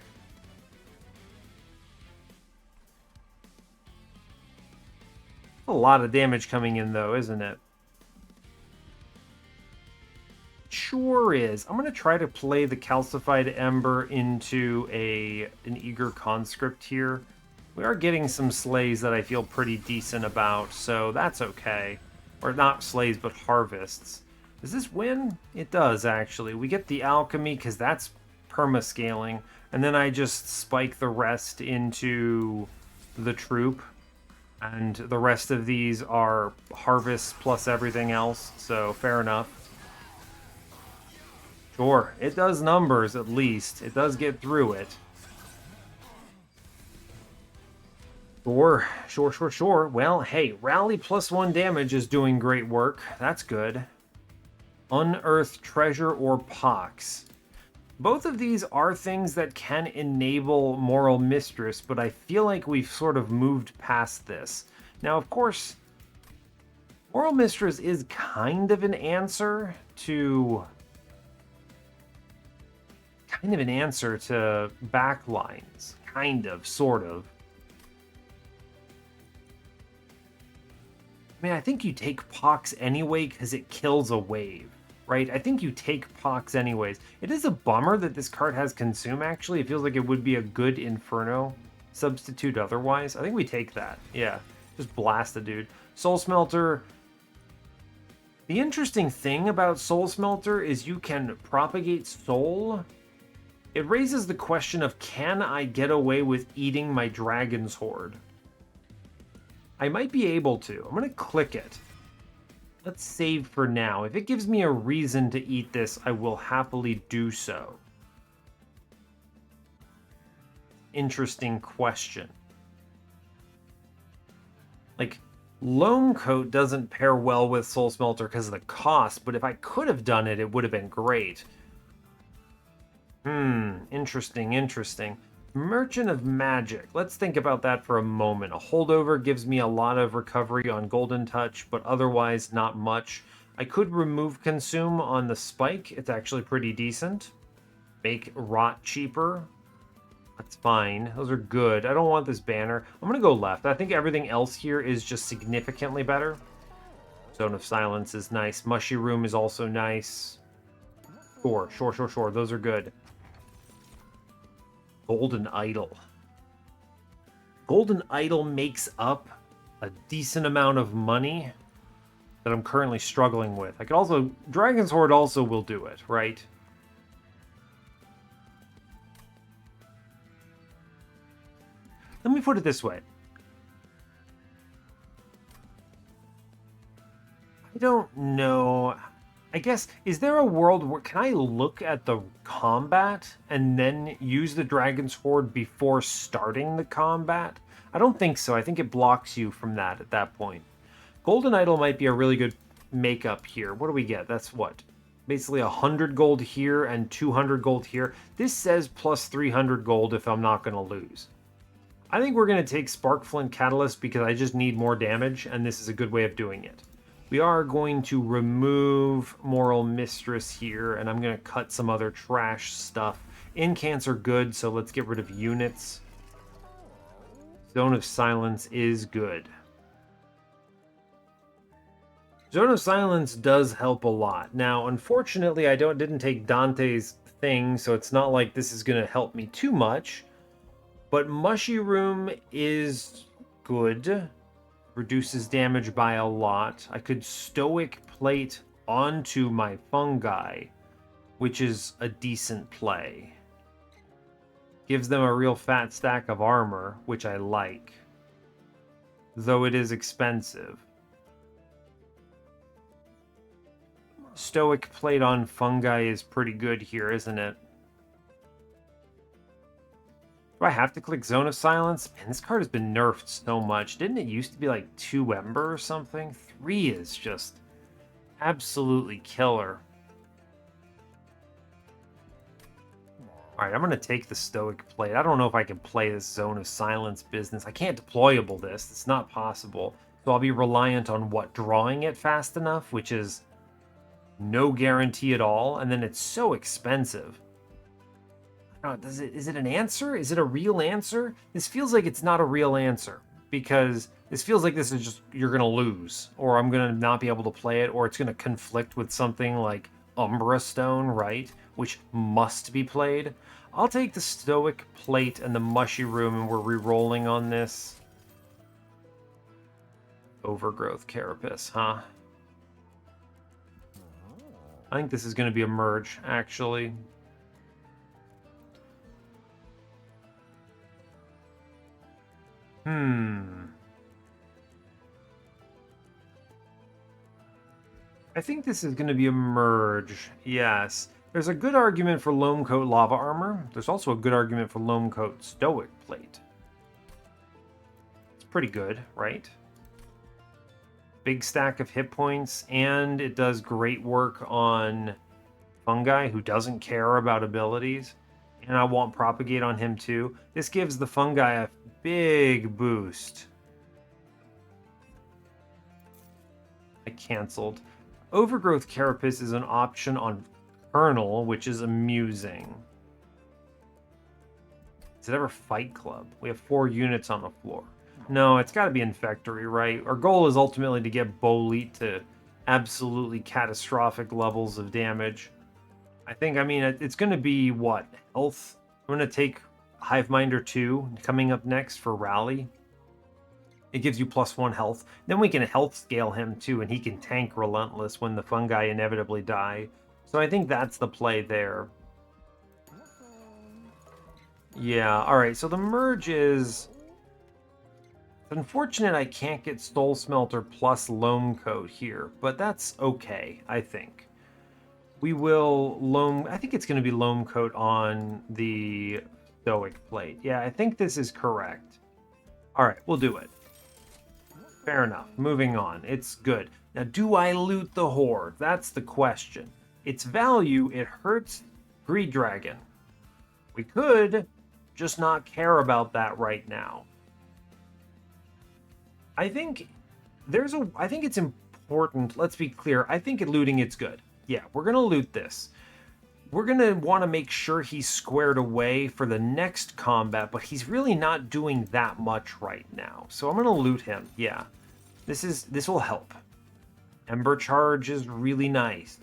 A lot of damage coming in though, isn't it? Sure is. I'm going to try to play the Calcified Ember into an Eager Conscript here. We are getting some slays that I feel pretty decent about, so that's okay. Or not slays, but harvests. Does this win? It does, actually. We get the alchemy, because that's perma-scaling, and then I just spike the rest into the troop, and the rest of these are harvests plus everything else, so fair enough. Sure, it does numbers, at least. It does get through it. Sure. Well, hey, rally plus 1 damage is doing great work. That's good. Unearthed treasure or pox. Both of these are things that can enable Moral Mistress, but I feel like we've sort of moved past this. Now, of course, Moral Mistress is kind of an answer to... backlines. Kind of, sort of. I mean, I think you take Pox anyway because it kills a wave, right? I think you take Pox anyways. It is a bummer that this card has Consume, actually. It feels like it would be a good Inferno substitute otherwise. I think we take that. Yeah, just blast the dude. Soul Smelter. The interesting thing about Soul Smelter is you can propagate Soul. It raises the question of, can I get away with eating my Dragon's Horde? I might be able to. I'm going to click it. Let's save for now. If it gives me a reason to eat this, I will happily do so. Interesting question. Like, Loam Coat doesn't pair well with Soul Smelter because of the cost, but if I could have done it, it would have been great. Interesting. Merchant of Magic. Let's think about that for a moment. A holdover gives me a lot of recovery on Golden Touch, but otherwise not much. I could remove Consume on the Spike. It's actually pretty decent. Make Rot cheaper. That's fine. Those are good. I don't want this banner. I'm going to go left. I think everything else here is just significantly better. Zone of Silence is nice. Mushy Room is also nice. Sure. Those are good. Golden Idol. Golden Idol makes up a decent amount of money that I'm currently struggling with. I could also... Dragon's Horde also will do it, right? Let me put it this way. I don't know... I guess, is there a world where... Can I look at the combat and then use the Dragon's Horde before starting the combat? I don't think so. I think it blocks you from that at that point. Golden Idol might be a really good makeup here. What do we get? That's what? Basically 100 gold here and 200 gold here. This says plus 300 gold if I'm not going to lose. I think we're going to take Sparkflint Catalyst because I just need more damage, and this is a good way of doing it. We are going to remove Moral Mistress here, and I'm going to cut some other trash stuff. Incants are good, so let's get rid of units. Zone of Silence is good. Zone of Silence does help a lot. Now, unfortunately, I didn't take Dante's thing, so it's not like this is going to help me too much. But Mushy Room is good. Reduces damage by a lot. I could Stoic Plate onto my fungi, which is a decent play. Gives them a real fat stack of armor, which I like. Though it is expensive. Stoic Plate on fungi is pretty good here, isn't it? Do I have to click Zone of Silence? Man, this card has been nerfed so much. Didn't it used to be like 2 Ember or something? 3 is just absolutely killer. Alright, I'm going to take the Stoic Plate. I don't know if I can play this Zone of Silence business. I can't deployable this. It's not possible. So I'll be reliant on what? Drawing it fast enough, which is no guarantee at all. And then it's so expensive. Is it an answer? Is it a real answer? This feels like it's not a real answer because this feels like this is just, you're going to lose, or I'm going to not be able to play it, or it's going to conflict with something like Umbra Stone, right? Which must be played. I'll take the Stoic Plate and the Mushy Room, and we're re-rolling on this. Overgrowth Carapace, huh? I think this is going to be a merge, actually. I think this is going to be a merge, yes. There's a good argument for Loam Coat Lava Armor. There's also a good argument for Loam Coat Stoic Plate. It's pretty good, right? Big stack of hit points, and it does great work on Fungi, who doesn't care about abilities. And I want Propagate on him too. This gives the Fungi a big boost. I canceled. Overgrowth Carapace is an option on Colonel, which is amusing. Is it ever Fight Club? We have 4 units on the floor. No, it's got to be Infectory, right? Our goal is ultimately to get Bolete to absolutely catastrophic levels of damage. I mean, it's going to be, what, Health? I'm going to take Hiveminder 2 coming up next for Rally. It gives you +1 health. Then we can health scale him too, and he can tank Relentless when the fungi inevitably die. So I think that's the play there. Yeah, alright, so the merge is... It's unfortunate I can't get Soul Smelter plus Loam Coat here, but that's okay, I think. We will Loam... I think it's going to be Loam Coat on the Stoic Plate. Yeah, I think this is correct. Alright, we'll do it. Fair enough. Moving on. It's good. Now, do I loot the Horde? That's the question. Its value, it hurts Greed Dragon. We could just not care about that right now. I think it's important. Let's be clear. I think looting it's good. Yeah, we're going to loot this. We're going to want to make sure he's squared away for the next combat, but he's really not doing that much right now. So I'm going to loot him. Yeah. This will help. Ember Charge is really nice.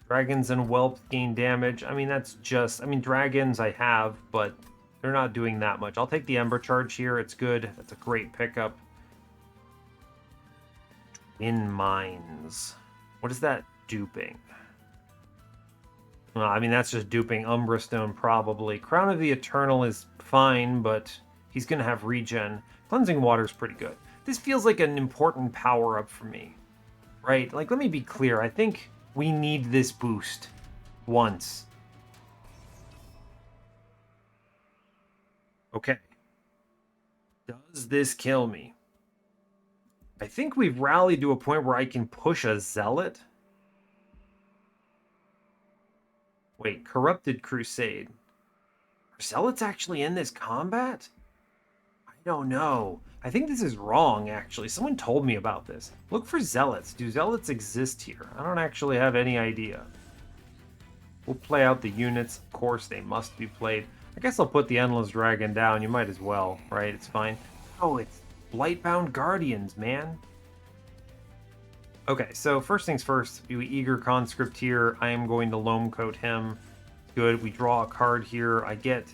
Dragons and Whelps gain damage. I mean, that's just... I mean, dragons I have, but they're not doing that much. I'll take the Ember Charge here. It's good. That's a great pickup. Twin Mines. What is that duping? Well, I mean, that's just duping Umbra Stone, probably. Crown of the Eternal is fine, but he's going to have regen. Cleansing Water's pretty good. This feels like an important power-up for me, right? Like, let me be clear. I think we need this boost once. Okay. Does this kill me? I think we've rallied to a point where I can push a Zealot. Wait, Corrupted Crusade. Are Zealots actually in this combat? I don't know. I think this is wrong, actually. Someone told me about this. Look for Zealots. Do Zealots exist here? I don't actually have any idea. We'll play out the units. Of course, they must be played. I guess I'll put the Endless Dragon down. You might as well, right? It's fine. Oh, it's Blightbound Guardians, man. Okay, so first things first, we Eager Conscript here. I am going to Loam Coat him. Good, we draw a card here. I get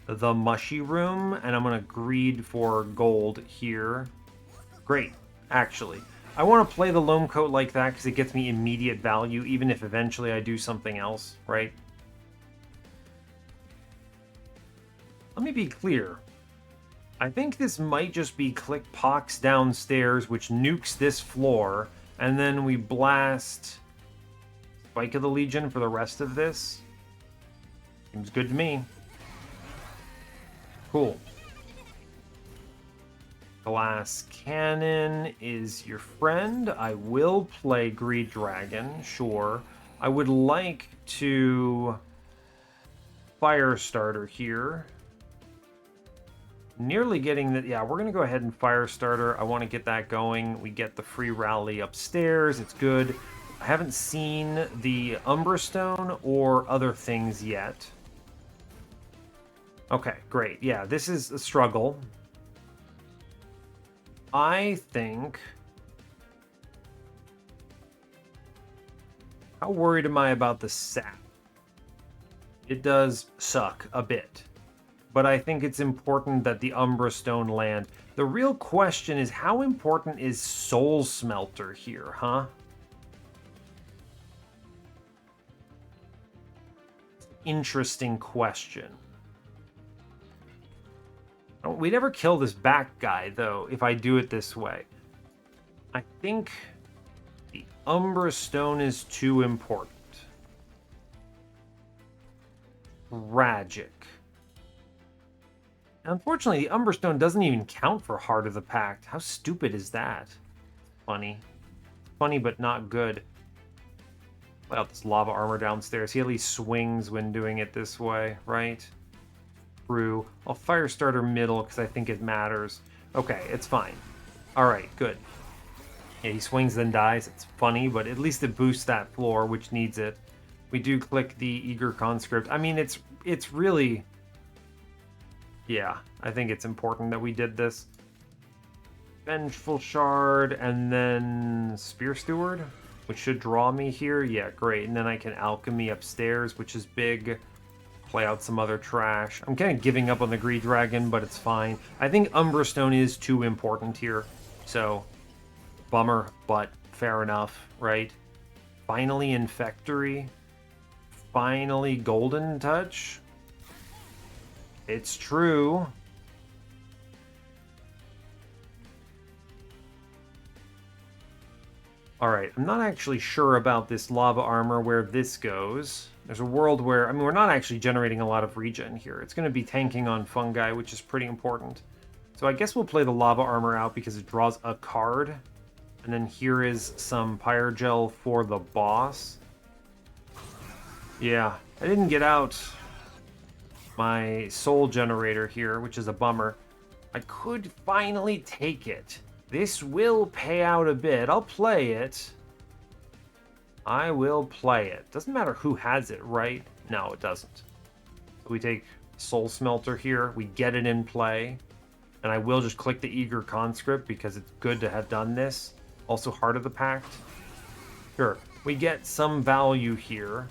the Mushy Room, and I'm going to greed for gold here. Great, actually. I want to play the Loam Coat like that because it gets me immediate value, even if eventually I do something else, right? Let me be clear. I think this might just be Click Pox downstairs, which nukes this floor, and then we blast Spike of the Legion for the rest of this. Seems good to me. Cool. Glass Cannon is your friend. I will play Greed Dragon, sure. I would like to Firestarter here. Nearly getting that. Yeah, we're going to go ahead and Firestarter. I want to get that going. We get the free rally upstairs. It's good. I haven't seen the Umbra Stone or other things yet. Okay, great. Yeah, this is a struggle. I think... How worried am I about the sap? It does suck a bit. But I think it's important that the Umbra Stone land. The real question is, how important is Soul Smelter here, huh? Interesting question. We never kill this back guy, though, if I do it this way. I think the Umbra Stone is too important. Tragic. Unfortunately, the Umbra Stone doesn't even count for Heart of the Pact. How stupid is that? Funny. Funny, but not good. Let out this lava armor downstairs. He at least swings when doing it this way, right? True. I'll Firestarter middle because I think it matters. Okay, it's fine. Alright, good. Yeah, he swings then dies. It's funny, but at least it boosts that floor, which needs it. We do click the Eager Conscript. I mean, it's really... Yeah, I think it's important that we did this. Vengeful Shard, and then Spear Steward, which should draw me here. Yeah, great. And then I can Alchemy upstairs, which is big. Play out some other trash. I'm kind of giving up on the Greed Dragon, but it's fine. I think Umbra Stone is too important here. So, bummer, but fair enough, right? Finally Infectory. Finally Golden Touch. It's true. Alright, I'm not actually sure about this Lava Armor, where this goes. There's a world where, I mean, we're not actually generating a lot of regen here. It's going to be tanking on Fungi, which is pretty important. So I guess we'll play the Lava Armor out because it draws a card. And then here is some Pyre Gel for the boss. Yeah, I didn't get out my Soul Generator here, which is a bummer. I could finally take it. This will pay out a bit. I'll play it. I will play it. Doesn't matter who has it, right? No, it doesn't. So we take Soul Smelter here. We get it in play. And I will just click the Eager Conscript because it's good to have done this. Also Heart of the Pact. Sure. We get some value here.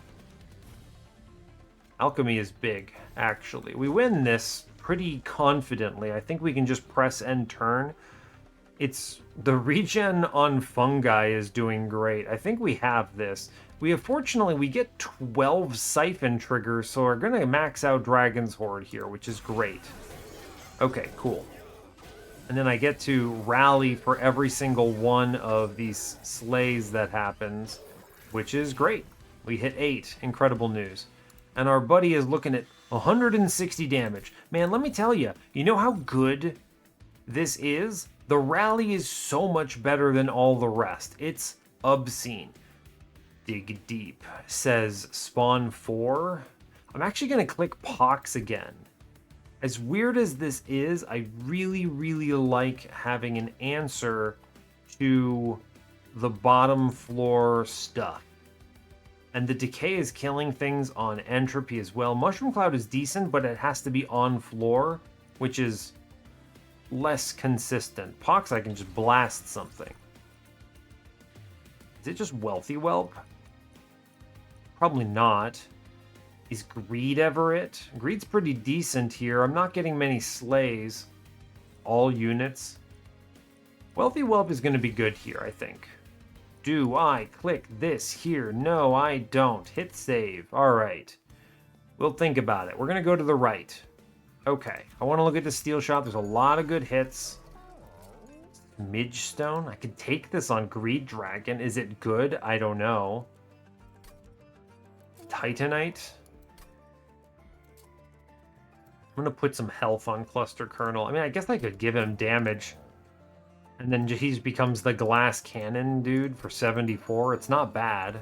Alchemy is big, actually. We win this pretty confidently. I think we can just press end turn. It's the regen on Fungi is doing great. I think we have this. Fortunately, we get 12 Siphon triggers, so we're going to max out Dragon's Horde here, which is great. Okay, cool. And then I get to rally for every single one of these slays that happens, which is great. We hit 8. Incredible news. And our buddy is looking at 160 damage. Man, let me tell you, you know how good this is? The rally is so much better than all the rest. It's obscene. Dig deep, says Spawn 4. I'm actually going to click Pox again. As weird as this is, I really, really like having an answer to the bottom floor stuff. And the decay is killing things on entropy as well. Mushroom Cloud is decent, but it has to be on floor, which is less consistent. Pox, I can just blast something. Is it just Wealthy Whelp? Probably not. Is Greed ever it? Greed's pretty decent here. I'm not getting many slays. All units. Wealthy Whelp is going to be good here, I think. Do I click this here? No, I don't. Hit save. All right. We'll think about it. We're going to go to the right. Okay. I want to look at the Steel Shot. There's a lot of good hits. Midgestone. I could take this on Greed Dragon. Is it good? I don't know. Titanite. I'm going to put some health on Cluster Kernel. I mean, I guess I could give him damage. And then he becomes the glass cannon dude for 74. It's not bad.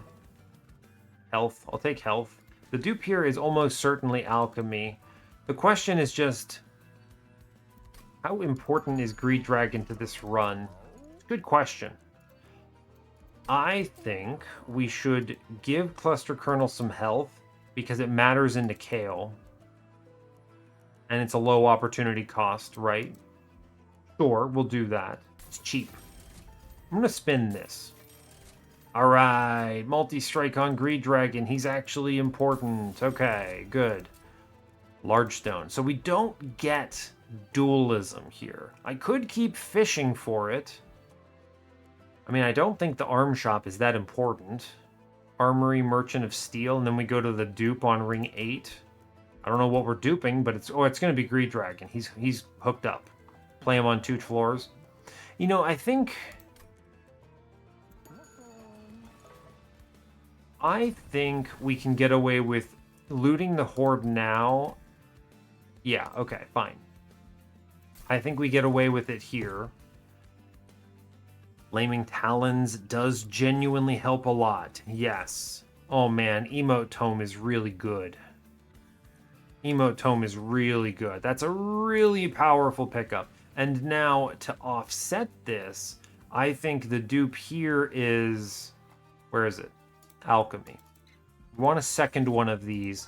Health. I'll take health. The dupe here is almost certainly alchemy. The question is just, how important is Greed Dragon to this run? Good question. I think we should give Cluster Kernel some health because it matters in the Kale. And it's a low opportunity cost, right? Sure, we'll do that. It's cheap. I'm going to spin this. Alright, multi-strike on Greed Dragon. He's actually important. Okay, good. Large Stone. So we don't get dualism here. I could keep fishing for it. I mean, I don't think the arm shop is that important. Armory, Merchant of Steel, and then we go to the dupe on Ring 8. I don't know what we're duping, but it's going to be Greed Dragon. He's hooked up. Play him on 2 floors. You know, I think we can get away with looting the Horde now. Yeah, okay, fine. I think we get away with it here. Flaming Talons does genuinely help a lot. Yes. Oh man, Emote Tome is really good. Emote Tome is really good. That's a really powerful pickup. And now, to offset this, I think the dupe here is... Where is it? Alchemy. We want a second one of these.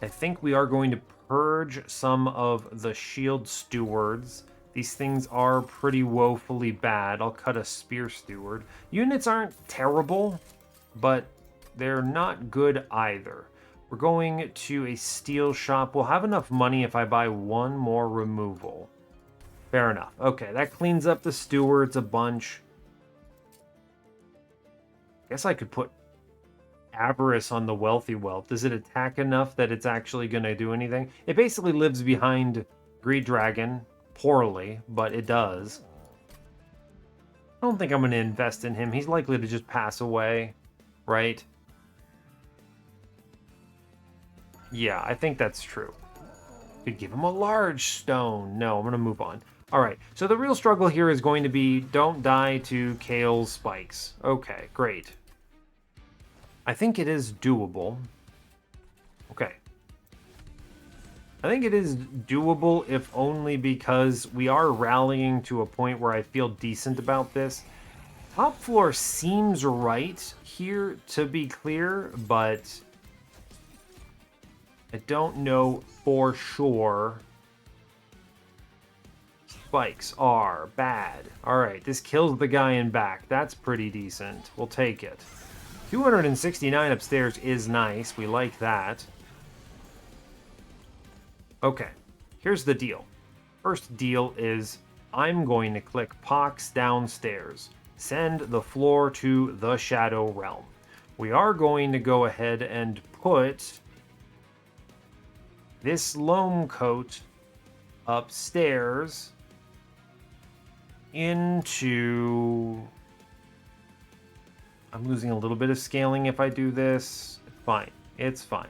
I think we are going to purge some of the shield stewards. These things are pretty woefully bad. I'll cut a spear steward. Units aren't terrible, but they're not good either. We're going to a steel shop. We'll have enough money if I buy one more removal. Fair enough. Okay, that cleans up the stewards a bunch. Guess I could put Avarice on the wealthy wealth. Does it attack enough that it's actually going to do anything? It basically lives behind Greed Dragon poorly, but it does. I don't think I'm going to invest in him. He's likely to just pass away, right? Yeah, I think that's true. Could give him a large stone. No, I'm going to move on. All right, so the real struggle here is going to be don't die to Kale's spikes. Okay, great. I think it is doable. Okay. I think it is doable, if only because we are rallying to a point where I feel decent about this. Top floor seems right here, to be clear, but I don't know for sure. Spikes are bad. All right, this kills the guy in back. That's pretty decent. We'll take it. 269 upstairs is nice. We like that. Okay, here's the deal. First deal is I'm going to click Pox downstairs. Send the floor to the Shadow Realm. We are going to go ahead and put this loam coat upstairs into... I'm losing a little bit of scaling if I do this. It's fine. It's fine.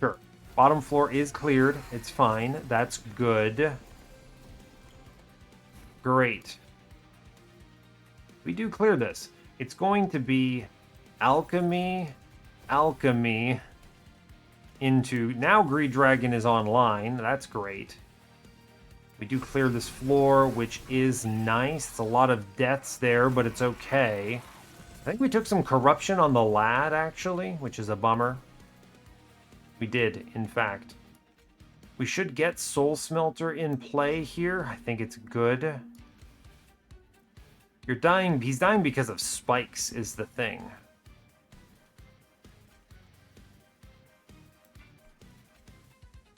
Sure. Bottom floor is cleared. It's fine. That's good. Great. We do clear this. It's going to be alchemy, alchemy into... Now Greed Dragon is online. That's great. We do clear this floor, which is nice. It's a lot of deaths there, but it's okay. I think we took some corruption on the lad, actually, which is a bummer. We did, in fact. We should get Soul Smelter in play here. I think it's good. You're dying. He's dying because of spikes, is the thing.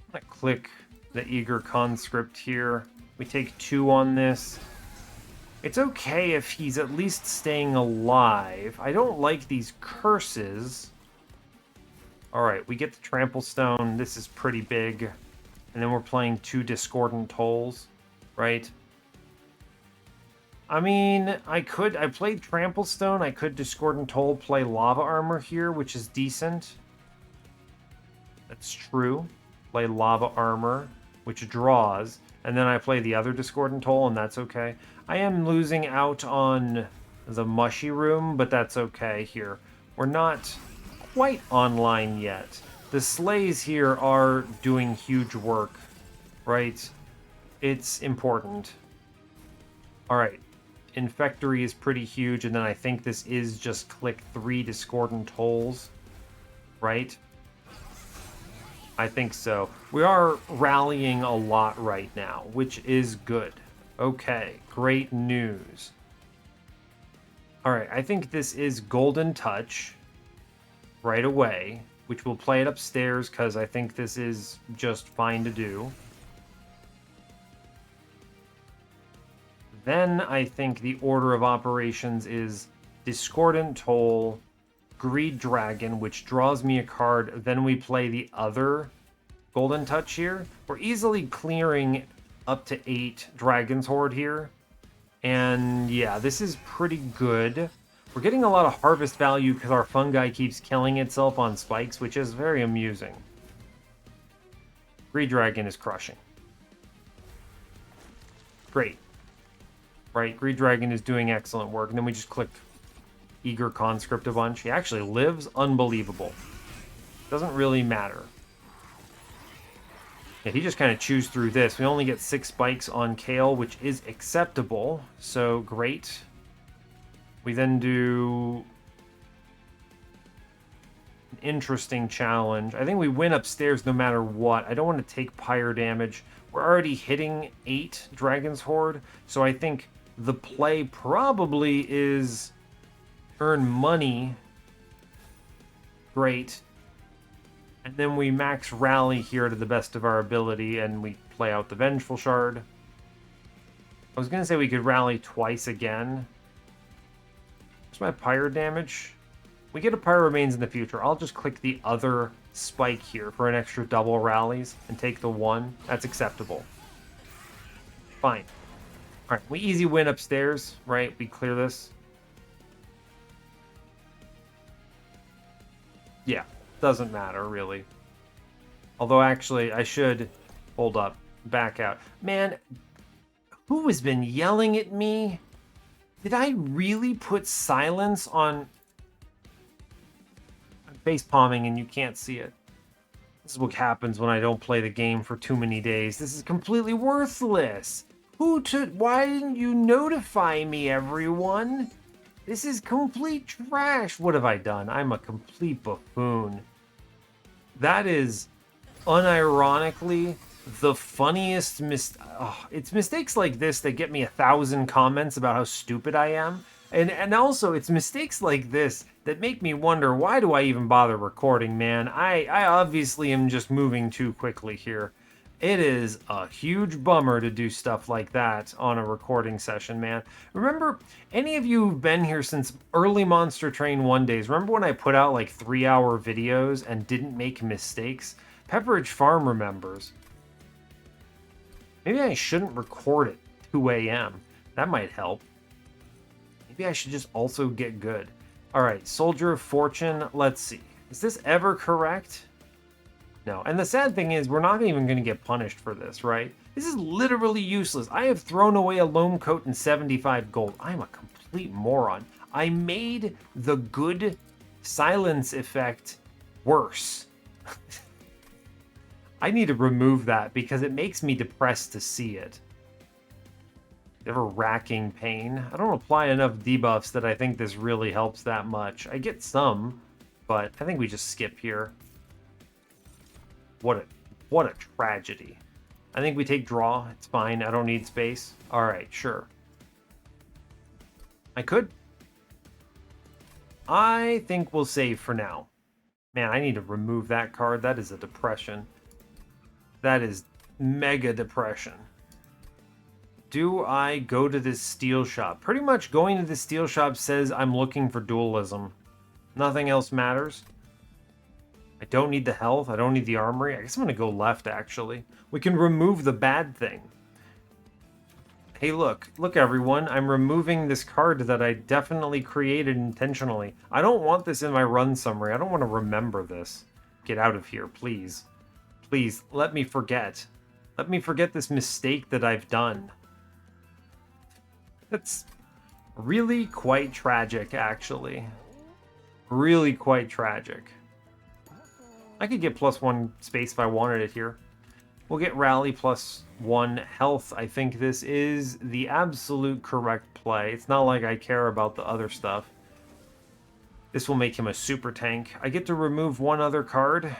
I'm gonna click the Eager Conscript here. We take 2 on this. It's okay if he's at least staying alive. I don't like these curses. Alright, we get the Trample Stone. This is pretty big. And then we're playing 2 Discordant Tolls, right? I mean, I played Trample Stone. I could Discordant Toll, play Lava Armor here, which is decent. That's true. Play Lava Armor, which draws, and then I play the other Discordant Toll, and that's okay. I am losing out on the Mushy Room, but that's okay here. We're not quite online yet. The Slays here are doing huge work, right? It's important. Alright, Infectory is pretty huge, and then I think this is just click 3 Discordant Tolls, right? I think so. We are rallying a lot right now, which is good. Okay, great news. Alright, I think this is Golden Touch right away, which we'll play it upstairs because I think this is just fine to do. Then I think the order of operations is Discordant Toll, Greed Dragon, which draws me a card. Then we play the other Golden Touch here. We're easily clearing up to 8 Dragon's Horde here. And yeah, this is pretty good. We're getting a lot of harvest value because our fungi keeps killing itself on spikes, which is very amusing. Greed Dragon is crushing. Great. Right, Greed Dragon is doing excellent work. And then we just clicked Eager Conscript a bunch. He actually lives. Unbelievable. Doesn't really matter. Yeah, he just kind of chews through this. We only get 6 spikes on Kale, which is acceptable. So great. We then do an interesting challenge. I think we win upstairs no matter what. I don't want to take Pyre damage. We're already hitting 8 Dragon's Horde. So I think the play probably is earn money. Great. And then we max rally here to the best of our ability, and we play out the Vengeful Shard. I was going to say we could rally twice again. What's my Pyre damage? We get a Pyre Remains in the future. I'll just click the other spike here for an extra double rallies and take the 1. That's acceptable. Fine. All right, we easy win upstairs, right? We clear this. Yeah. Doesn't matter, really. Although, actually, I should... Hold up. Back out. Man, who has been yelling at me? Did I really put silence on... I'm face palming and you can't see it. This is what happens when I don't play the game for too many days. This is completely worthless. Why didn't you notify me, everyone? This is complete trash. What have I done? I'm a complete buffoon. That is unironically the funniest it's mistakes like this that get me 1,000 comments about how stupid I am. And also it's mistakes like this that make me wonder, why do I even bother recording, man? I obviously am just moving too quickly here. It is a huge bummer to do stuff like that on a recording session, man. Remember, any of you who've been here since early Monster Train 1 days, remember when I put out like 3-hour videos and didn't make mistakes? Pepperidge Farm remembers. Maybe I shouldn't record at 2 a.m. That might help. Maybe I should just also get good. All right, Soldier of Fortune, let's see. Is this ever correct? No, and the sad thing is we're not even going to get punished for this, right? This is literally useless. I have thrown away a loam coat and 75 gold. I'm a complete moron. I made the good silence effect worse. I need to remove that because it makes me depressed to see it. Ever racking pain. I don't apply enough debuffs that I think this really helps that much. I get some, but I think we just skip here. What a tragedy. I think we take draw. It's fine. I don't need space. All right, sure. I could. I think we'll save for now. Man, I need to remove that card. That is a depression. That is mega depression. Do I go to this steel shop? Pretty much going to the steel shop says I'm looking for dualism. Nothing else matters. I don't need the health. I don't need the armory. I guess I'm going to go left, actually. We can remove the bad thing. Hey, look. Look, everyone. I'm removing this card that I definitely created intentionally. I don't want this in my run summary. I don't want to remember this. Get out of here, please. Please, let me forget. Let me forget this mistake that I've done. That's really quite tragic, actually. Really quite tragic. I could get +1 space if I wanted it here. We'll get rally +1 health. I think this is the absolute correct play. It's not like I care about the other stuff. This will make him a super tank. I get to remove 1 other card.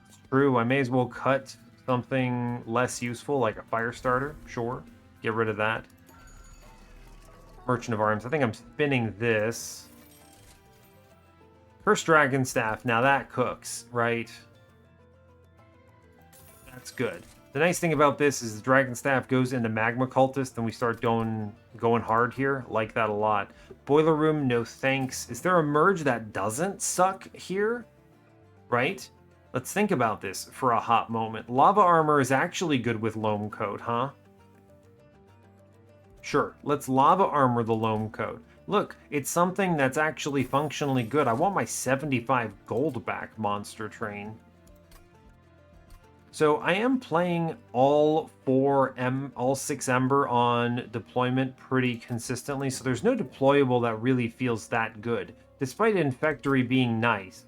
It's true, I may as well cut something less useful, like a fire starter. Sure, get rid of that. Merchant of Arms. I think I'm spinning this. First Dragon Staff, now that cooks, right? That's good. The nice thing about this is the Dragon Staff goes into Magma Cultist, and we start going hard here. Like that a lot. Boiler Room, no thanks. Is there a merge that doesn't suck here? Right? Let's think about this for a hot moment. Lava Armor is actually good with Loam Coat, huh? Sure, let's Lava Armor the Loam Coat. Look, it's something that's actually functionally good. I want my 75 gold back, Monster Train. So I am playing all 6 Ember on deployment pretty consistently, so there's no deployable that really feels that good, despite Infectory being nice.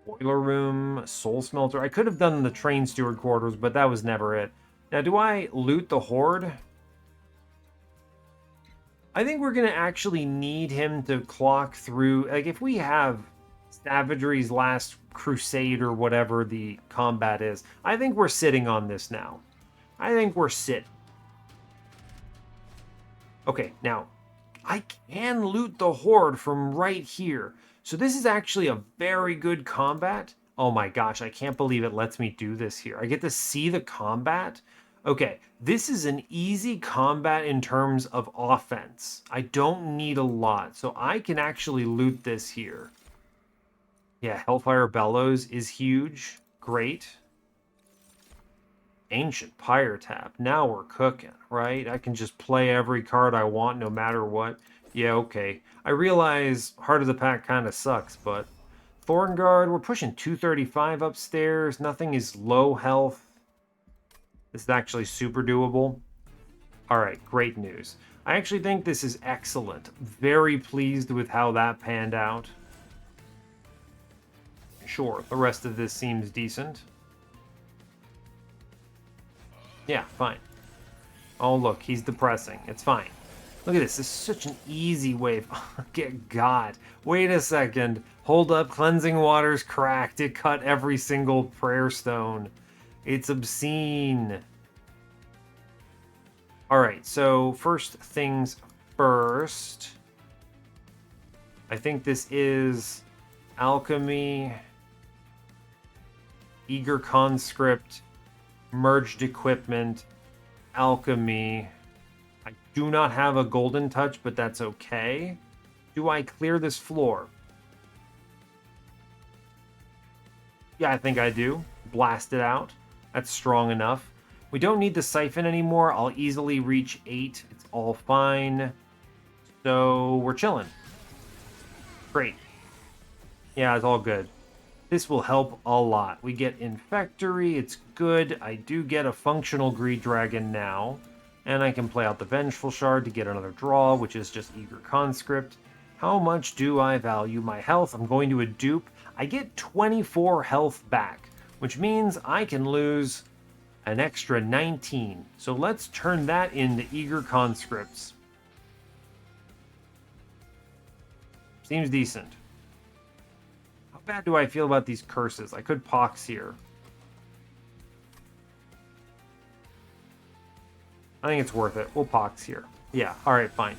Boiler room, soul smelter. I could have done the train steward quarters, but that was never it. Now, do I loot the horde? I think we're going to actually need him to clock through. Like, if we have Savagery's Last Crusade or whatever the combat is, I think we're sitting on this now. I think we're sitting. Okay, now, I can loot the horde from right here. So this is actually a very good combat. Oh my gosh, I can't believe it lets me do this here. I get to see the combat. Okay, this is an easy combat in terms of offense. I don't need a lot, so I can actually loot this here. Yeah, Hellfire Bellows is huge. Great. Ancient Pyre tap. Now we're cooking, right? I can just play every card I want no matter what. Yeah, okay. I realize Heart of the Pack kind of sucks, but Thornguard, we're pushing 235 upstairs. Nothing is low health. This is actually super doable. All right, great news. I actually think this is excellent. Very pleased with how that panned out. Sure, the rest of this seems decent. Yeah, fine. Oh, look, he's depressing. It's fine. Look at this. This is such an easy wave. Get God. Wait a second. Hold up. Cleansing Water's cracked. It cut every single prayer stone. It's obscene. Alright, so first things first. I think this is Alchemy, Eager Conscript, Merged Equipment, Alchemy. I do not have a Golden Touch, but that's okay. Do I clear this floor? Yeah, I think I do. Blast it out. That's strong enough. We don't need the Siphon anymore. I'll easily reach 8. It's all fine. So we're chilling. Great. Yeah, it's all good. This will help a lot. We get Infectory. It's good. I do get a functional Greed Dragon now. And I can play out the Vengeful Shard to get another draw, which is just Eager Conscript. How much do I value my health? I'm going to a dupe. I get 24 health back, which means I can lose an extra 19. So let's turn that into Eager Conscripts. Seems decent. How bad do I feel about these curses? I could Pox here. I think it's worth it. We'll Pox here. Yeah, alright, fine.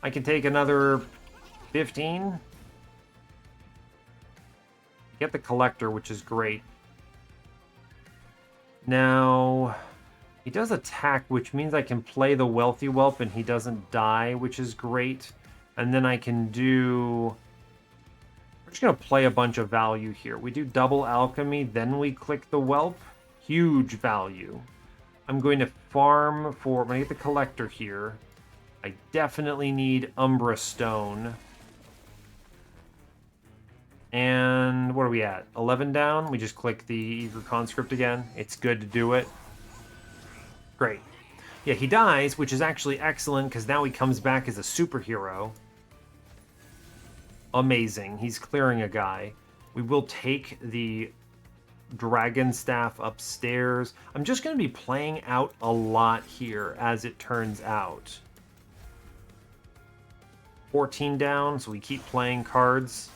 I can take another 15. Get the Collector, which is great. Now, he does attack, which means I can play the Wealthy Whelp and he doesn't die, which is great. And then I can do... We're just going to play a bunch of value here. We do double Alchemy, then we click the Whelp. Huge value. I'm going to farm for... I'm going to get the Collector here. I definitely need Umbra Stone. And what are we at? 11 down? We just click the Eager Conscript again. It's good to do it. Great. Yeah, he dies, which is actually excellent, because now he comes back as a superhero. Amazing. He's clearing a guy. We will take the Dragon Staff upstairs. I'm just going to be playing out a lot here, as it turns out. 14 down, so we keep playing cards.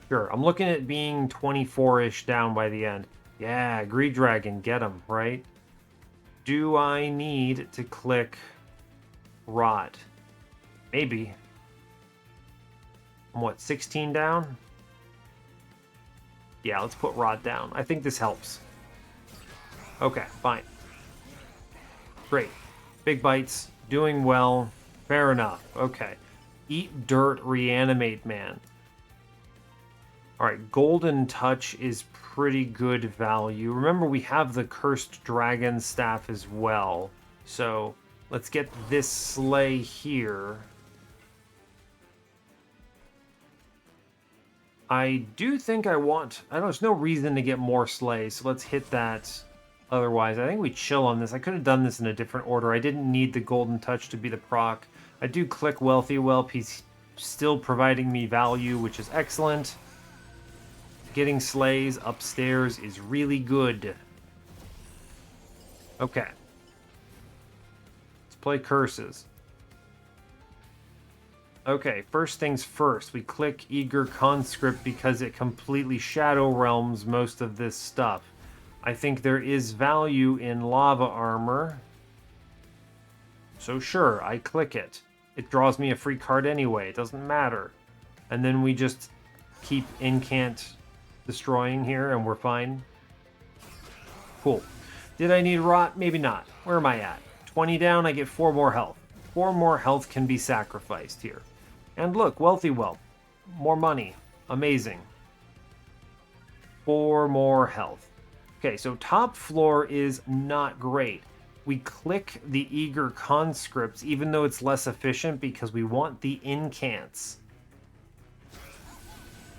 Sure, I'm looking at being 24-ish down by the end. Yeah, Greed Dragon, get him, right? Do I need to click Rot? Maybe. I'm what, 16 down? Yeah, let's put Rot down. I think this helps. Okay, fine. Great. Big bites, doing well. Fair enough. Okay. Eat Dirt, Reanimate Man. Alright, Golden Touch is pretty good value. Remember, we have the Cursed Dragon Staff as well. So, let's get this Slay here. I do think I want... I know there's no reason to get more Slays, so let's hit that. Otherwise, I think we chill on this. I could have done this in a different order. I didn't need the Golden Touch to be the proc. I do click Wealthy Whelp. He's still providing me value, which is excellent. getting slays upstairs is really good. Okay. Let's play curses. Okay, first things first, we click Eager Conscript because it completely Shadow Realms most of this stuff. I think there is value in lava armor. So sure, I click it. It draws me a free card anyway, it doesn't matter. And then we just keep incant destroying here and we're fine. Cool. Did I need rot? Maybe not. Where am I at? 20 down, I get 4 more health. 4 more health can be sacrificed here. And look, wealthy wealth. More money. Amazing. 4 more health. Okay, so top floor is not great. We click the Eager Conscripts, even though it's less efficient, because we want the incants.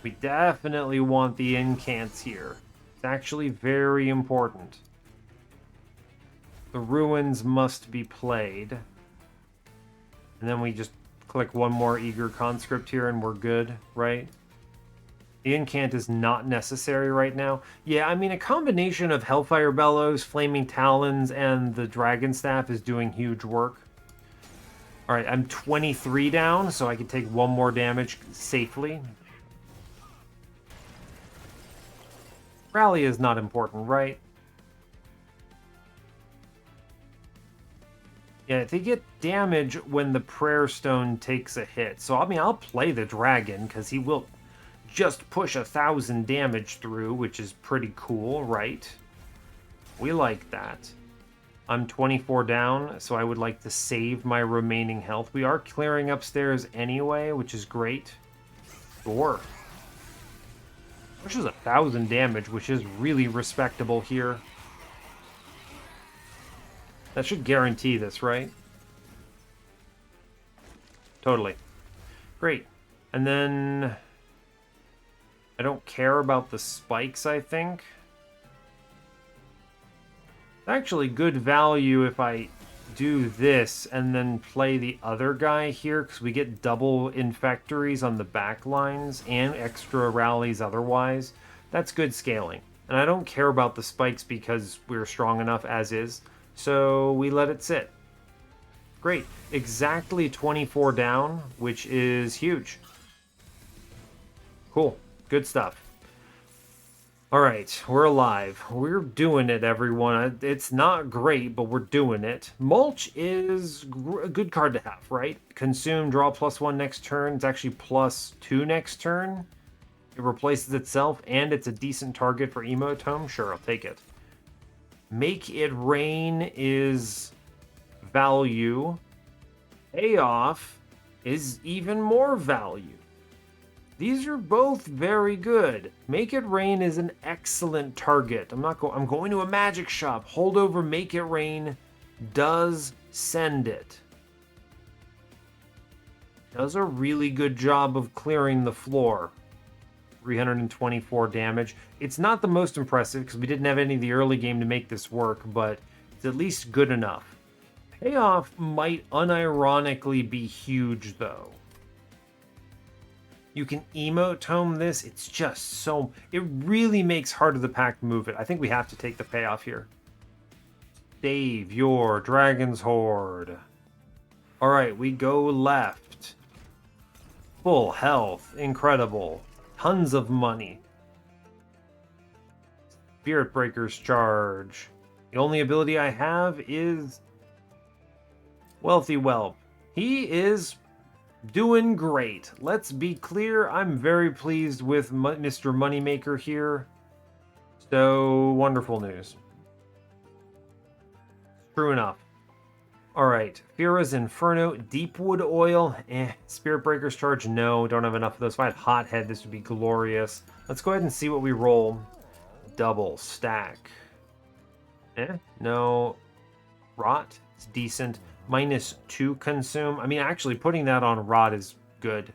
We definitely want the incants here. It's actually very important. The ruins must be played. And then we just click one more Eager Conscript here and we're good, right? The incant is not necessary right now. Yeah, I mean, a combination of Hellfire Bellows, Flaming Talons, and the Dragon Staff is doing huge work. Alright, I'm 23 down, so I can take 1 more damage safely. Rally is not important, right? Yeah, they get damage when the Prayer Stone takes a hit. So, I mean, I'll play the Dragon, because he will just push 1,000 damage through, which is pretty cool, right? We like that. I'm 24 down, so I would like to save my remaining health. We are clearing upstairs anyway, which is great. Sure. Pushes 1,000 damage, which is really respectable here. That should guarantee this, right? Totally. Great. And then I don't care about the spikes, I think. Actually good value if I do this and then play the other guy here, because we get double infectories on the back lines and extra rallies otherwise. That's good scaling. And I don't care about the spikes because we're strong enough as is. So we let it sit. Great. Exactly 24 down, which is huge. Cool. Good stuff. All right, we're alive. We're doing it, everyone. It's not great, but we're doing it. Mulch is a good card to have, right? Consume, draw +1 next turn. It's actually +2 next turn. It replaces itself, and it's a decent target for Emotome. Sure, I'll take it. Make It Rain is value. Payoff is even more value. These are both very good. Make It Rain is an excellent target. I'm going to a magic shop. Holdover Make It Rain does send it. Does a really good job of clearing the floor. 324 damage. It's not the most impressive because we didn't have any of the early game to make this work, but it's at least good enough. Payoff might unironically be huge though. You can Emotome this. It's just so... It really makes Heart of the Pack move it. I think we have to take the payoff here. Save your Dragon's Horde. Alright, we go left. Full health. Incredible. Tons of money. Spirit Breaker's Charge. The only ability I have is... Wealthy Whelp. He is... doing great. Let's be clear, I'm very pleased with Mr. Moneymaker here. So, wonderful news. True enough. Alright, Fira's Inferno, Deepwood Oil, Spirit Breaker's Charge, no, don't have enough of those. If I had Hothead, this would be glorious. Let's go ahead and see what we roll. Double, stack. No. Rot, it's decent. -2 consume. I mean, actually, putting that on Rot is good.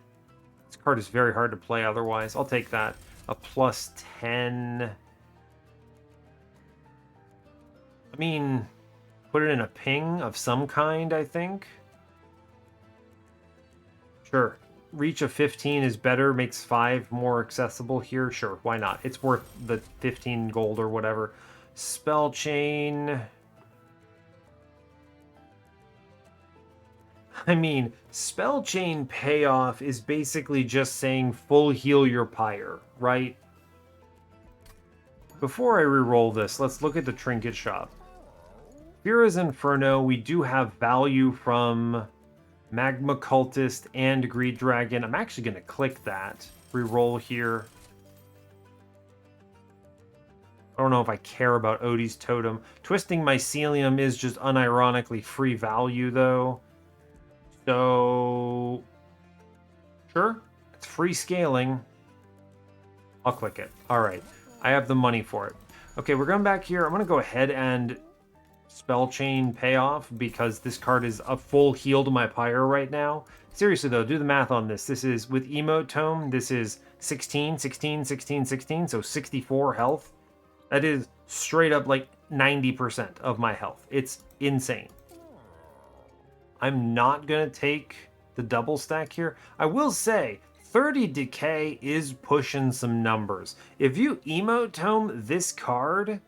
This card is very hard to play otherwise. I'll take that. A +10. I mean, put it in a ping of some kind, I think. Sure. reach of 15 is better, makes 5 more accessible here, sure, why not? It's worth the 15 gold or whatever. Spell chain. I mean, spell chain payoff is basically just saying full heal your Pyre, right? Before I reroll this, let's look at the trinket shop. Fira's Inferno, we do have value from Magma Cultist and Greed Dragon. I'm actually going to click that. Reroll here. I don't know if I care about Odie's Totem. Twisting Mycelium is just unironically free value, though. So, sure, it's free scaling. I'll click it. All right, I have the money for it. Okay, we're going back here. I'm going to go ahead and spell chain payoff because this card is a full heal to my Pyre right now. Seriously, though, do the math on this. This is, with Emote Tome, this is 16, 16, 16, 16, so 64 health. That is straight up like 90% of my health. It's insane. I'm not going to take the double stack here. I will say, 30 decay is pushing some numbers. If you emote tome this card,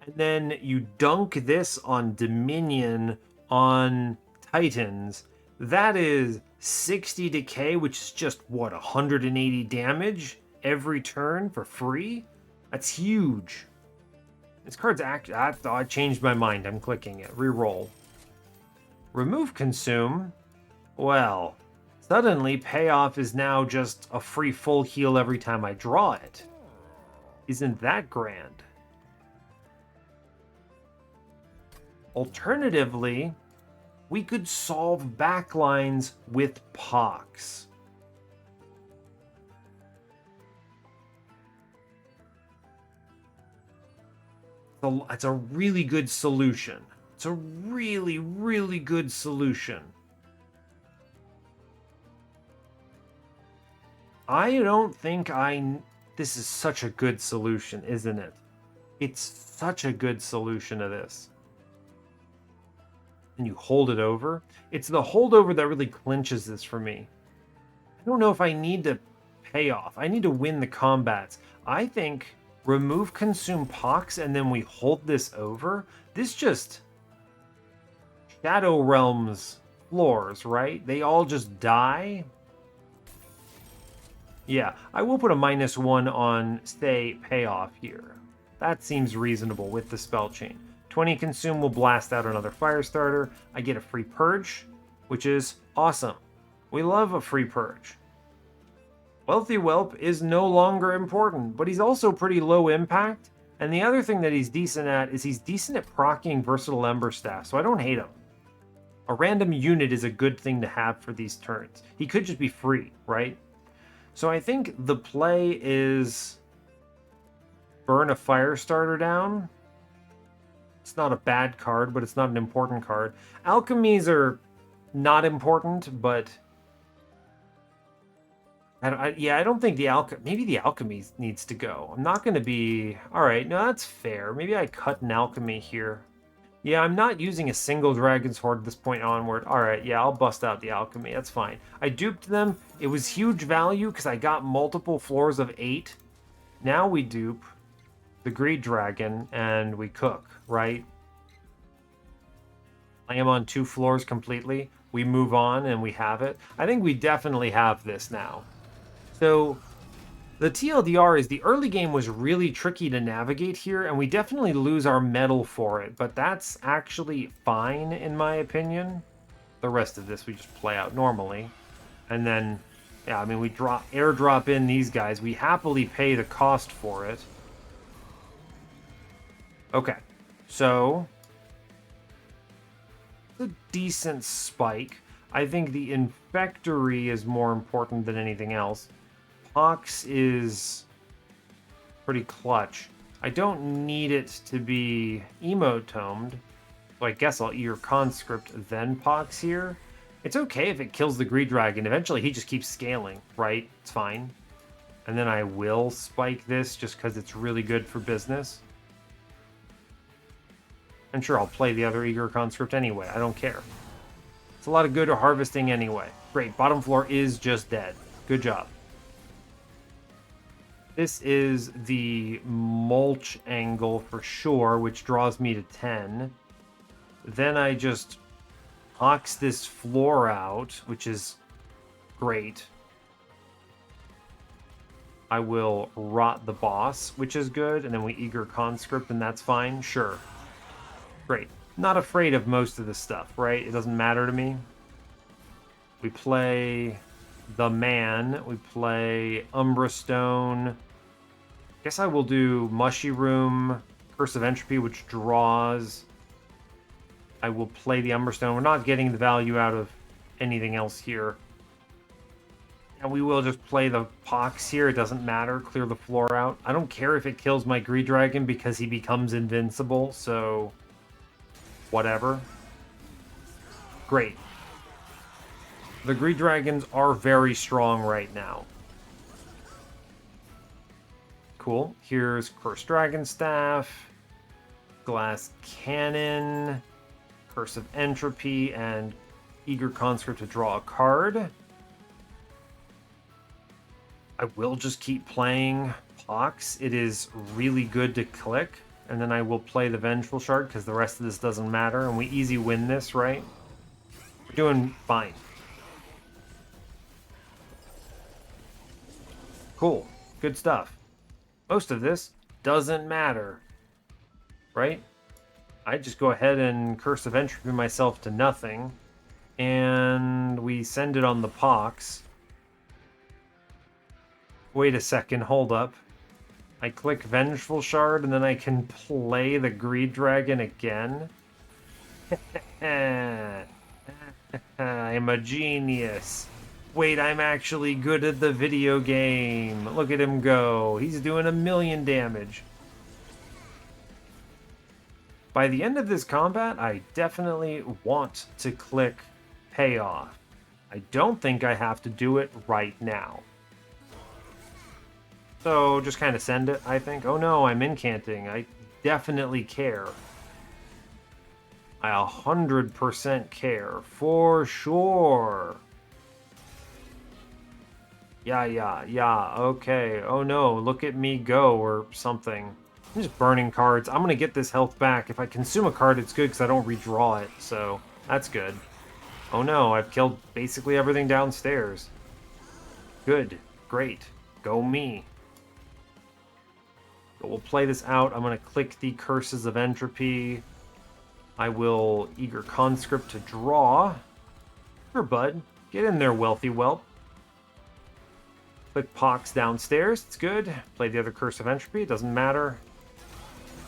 and then you dunk this on Dominion on Titans, that is 60 decay, which is just, what, 180 damage every turn for free? That's huge. This card's I thought I changed my mind. I'm clicking it. Reroll. Remove consume. Well, suddenly payoff is now just a free full heal every time I draw it. Isn't that grand? Alternatively, we could solve backlines with Pox. It's a really good solution. It's a really, really good solution. I don't think this is such a good solution, isn't it? It's such a good solution to this. And you hold it over. It's the holdover that really clinches this for me. I don't know if I need to pay off. I need to win the combats. I think remove consume Pox and then we hold this over. This just Shadow Realms floors, right? They all just die. Yeah, I will put a -1 on stay payoff here. That seems reasonable with the spell chain. 20 consume will blast out another fire starter. I get a free purge, which is awesome. We love a free purge. Wealthy Whelp is no longer important, but he's also pretty low impact. And the other thing that he's decent at is he's decent at proccing Versatile Ember Staff, so I don't hate him. A random unit is a good thing to have for these turns. He could just be free, right? So I think the play is burn a fire starter down. It's not a bad card, but it's not an important card. Alchemies are not important, but I don't think maybe the alchemy needs to go. I'm not going to be... All right, no, that's fair. Maybe I cut an alchemy here. Yeah, I'm not using a single Dragon's Horde at this point onward. All right, yeah, I'll bust out the alchemy. That's fine. I duped them. It was huge value because I got multiple floors of 8. Now we dupe the Greed Dragon and we cook, right? I am on 2 floors completely. We move on and we have it. I think we definitely have this now. So the TLDR is the early game was really tricky to navigate here, and we definitely lose our metal for it, but that's actually fine in my opinion. The rest of this we just play out normally. And then, yeah, I mean, we airdrop in these guys. We happily pay the cost for it. Okay, so it's a decent spike. I think the Infectory is more important than anything else. Pox is pretty clutch. I don't need it to be emotomed, so I guess I'll Eager Conscript then Pox here. It's okay if it kills the Greed Dragon. Eventually he just keeps scaling, right? It's fine. And then I will spike this just because it's really good for business. And sure, I'll play the other Eager Conscript anyway. I don't care. It's a lot of good harvesting anyway. Great. Great, bottom floor is just dead. Good job. This is the mulch angle for sure, which draws me to 10. Then I just ox this floor out, which is great. I will rot the boss, which is good, and then we eager conscript, and that's fine. Sure. Great. Not afraid of most of this stuff, right? It doesn't matter to me. We play the man. We play Umbra Stone. Guess I will do Mushy Room, Curse of Entropy, which draws. I will play the Umbra Stone. We're not getting the value out of anything else here. And we will just play the Pox here. It doesn't matter. Clear the floor out. I don't care if it kills my Greed Dragon because he becomes invincible, so whatever. Great. The Greed Dragons are very strong right now. Cool. Here's Cursed Dragon Staff, Glass Cannon, Curse of Entropy, and Eager Conscript to draw a card. I will just keep playing Pox. It is really good to click. And then I will play the Vengeful Shard because the rest of this doesn't matter. And we easy win this, right? We're doing fine. Cool. Good stuff. Most of this doesn't matter. Right? I just go ahead and Curse of Entropy myself to nothing. And we send it on the Pox. Wait a second, hold up. I click Vengeful Shard and then I can play the Greed Dragon again? I'm a genius. Wait, I'm actually good at the video game. Look at him go. He's doing 1,000,000 damage. By the end of this combat, I definitely want to click Payoff. I don't think I have to do it right now. So just kind of send it, I think. Oh no, I'm incanting. I definitely care. I 100% care. For sure. Yeah. Okay. Oh no, look at me go or something. I'm just burning cards. I'm going to get this health back. If I consume a card, it's good because I don't redraw it. So that's good. Oh no, I've killed basically everything downstairs. Good. Great. Go me. But we'll play this out. I'm going to click the Curses of Entropy. I will Eager Conscript to draw. Sure, bud. Get in there, wealthy whelp. Click Pox downstairs. It's good. Play the other Curse of Entropy. It doesn't matter.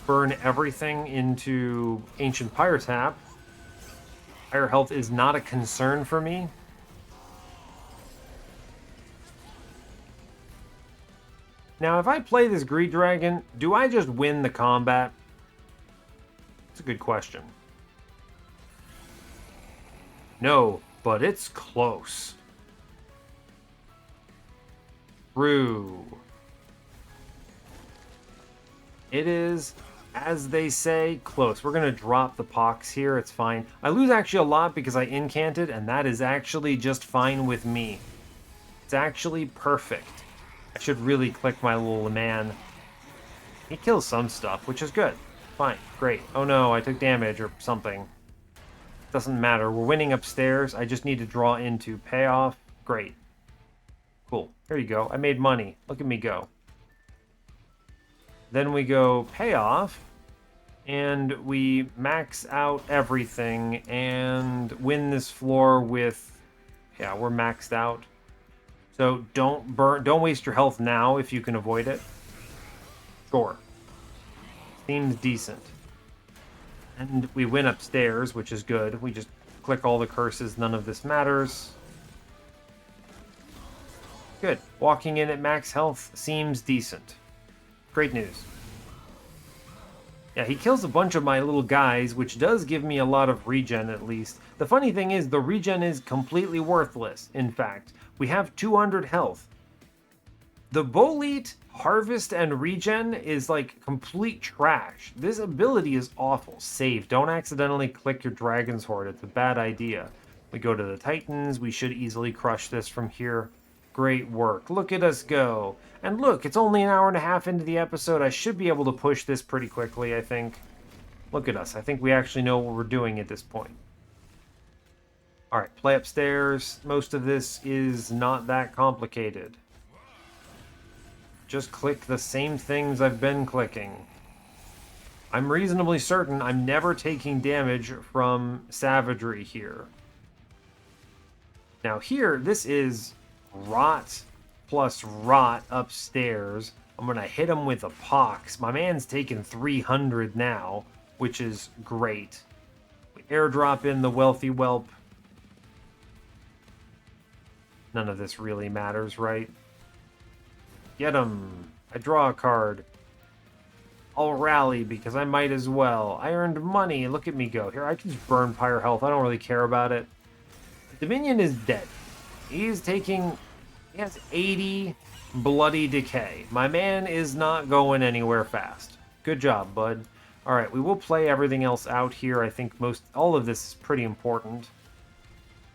Burn everything into Ancient Pyre Tap. Pyre health is not a concern for me. Now, if I play this Greed Dragon, do I just win the combat? It's a good question. No, but it's close. True. It is, as they say, close. We're going to drop the Pox here. It's fine. I lose actually a lot because I incanted, and that is actually just fine with me. It's actually perfect. I should really click my little man. He kills some stuff, which is good. Fine. Great. Oh no, I took damage or something. Doesn't matter. We're winning upstairs. I just need to draw into Payoff. Great. Cool. Here you go. I made money. Look at me go. Then we go Payoff. And we max out everything and win this floor with... Yeah, we're maxed out. So don't waste your health now if you can avoid it. Sure. Seems decent. And we win upstairs, which is good. We just click all the curses, none of this matters. Good. Walking in at max health seems decent. Great news. Yeah, he kills a bunch of my little guys, which does give me a lot of regen at least. The funny thing is, the regen is completely worthless, in fact. We have 200 health. The Bolete, Harvest, and Regen is like complete trash. This ability is awful. Save. Don't accidentally click your Dragon's Horde. It's a bad idea. We go to the Titans. We should easily crush this from here. Great work. Look at us go. And look, it's only an hour and a half into the episode. I should be able to push this pretty quickly, I think. Look at us. I think we actually know what we're doing at this point. All right, play upstairs. Most of this is not that complicated. Just click the same things I've been clicking. I'm reasonably certain I'm never taking damage from savagery here. Now here, this is rot plus rot upstairs. I'm going to hit him with a pox. My man's taking 300 now, which is great. We airdrop in the wealthy whelp. None of this really matters, right? Get him. I draw a card. I'll rally because I might as well. I earned money. Look at me go. Here, I can just burn Pyre health. I don't really care about it. Dominion is dead. He has 80 bloody decay. My man is not going anywhere fast. Good job, bud. All right, we will play everything else out here. I think all of this is pretty important.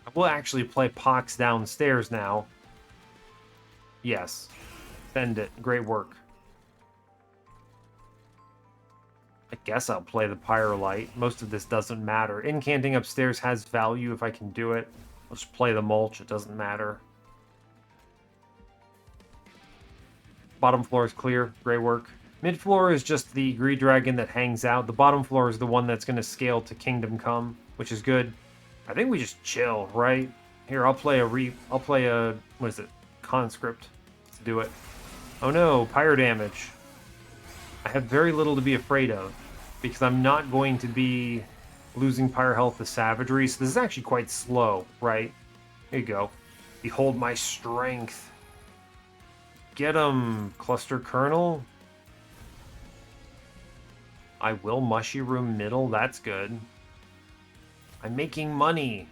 I will actually play Pox downstairs now. Yes. Send it. Great work. I guess I'll play the Pyre Light. Most of this doesn't matter. Incanting upstairs has value if I can do it. I'll just play the mulch. It doesn't matter. Bottom floor is clear. Great work. Mid floor is just the Greed Dragon that hangs out. The bottom floor is the one that's going to scale to Kingdom Come, which is good. I think we just chill, right? Here, I'll play a what is it? Conscript. Let's do it. Oh no, Pyre damage. I have very little to be afraid of because I'm not going to be losing Pyre health to savagery, so this is actually quite slow, right? Here you go. Behold my strength. Get him, Cluster Colonel. I will Mushy Room middle, that's good. I'm making money.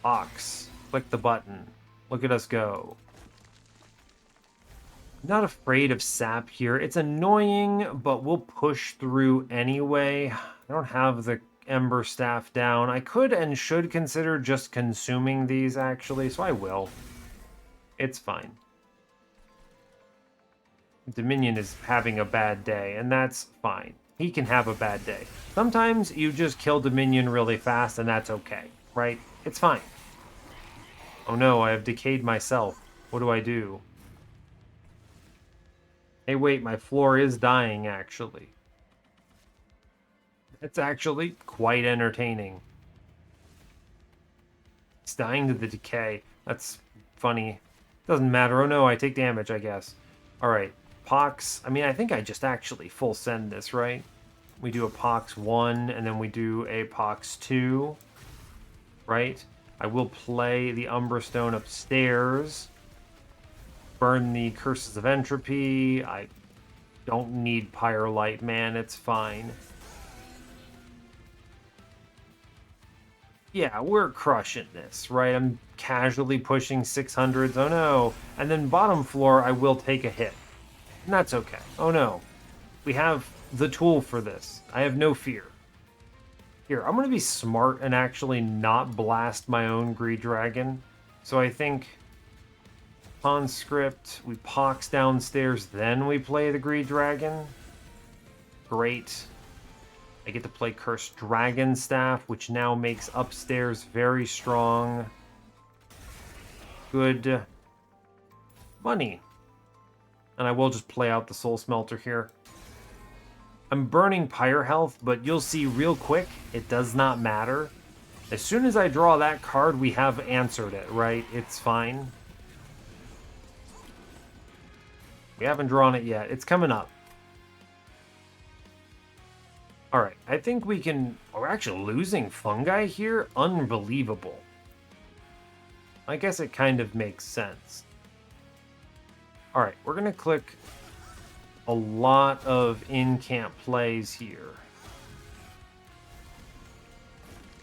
Ox. Click the button. Look at us go. Not afraid of sap here. It's annoying, but we'll push through anyway. I don't have the Ember Staff down. I could and should consider just consuming these, actually, so I will. It's fine. Dominion is having a bad day, and that's fine. He can have a bad day. Sometimes you just kill Dominion really fast, and that's okay, right? It's fine. Oh no, I have decayed myself. What do I do? Hey, wait, my floor is dying, actually. It's actually quite entertaining. It's dying to the decay. That's funny. Doesn't matter. Oh no, I take damage, I guess. Alright, Pox. I mean, I think I just actually full send this, right? We do a Pox 1, and then we do a Pox 2. Right? I will play the Umbra Stone upstairs. Burn the Curses of Entropy. I don't need Pyre Light, man. It's fine. Yeah, we're crushing this, right? I'm casually pushing 600s. Oh no. And then bottom floor, I will take a hit. And that's okay. Oh no. We have the tool for this. I have no fear. Here, I'm going to be smart and actually not blast my own Greed Dragon. So I think Conscript, we Pox downstairs, then we play the Greed Dragon. Great. I get to play Cursed Dragon Staff, which now makes upstairs very strong. Good money. And I will just play out the Soul Smelter here. I'm burning Pyre health, but you'll see real quick, it does not matter. As soon as I draw that card, we have answered it, right? It's fine. We haven't drawn it yet. It's coming up. Alright, I think we can... We're actually losing fungi here? Unbelievable. I guess it kind of makes sense. Alright, we're going to click a lot of in-camp plays here.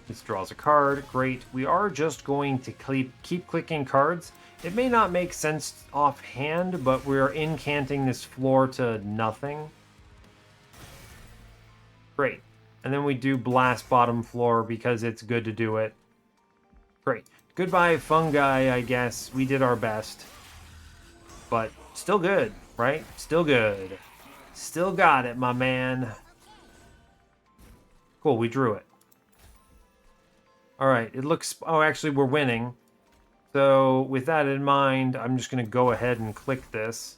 This draws a card. Great. We are just going to keep clicking cards. It may not make sense offhand, but we're incanting this floor to nothing. Great. And then we do blast bottom floor because it's good to do it. Great. Goodbye, fungi, I guess. We did our best. But still good, right? Still good. Still got it, my man. Cool, we drew it. All right, it looks... Oh, actually, we're winning. So with that in mind, I'm just going to go ahead and click this.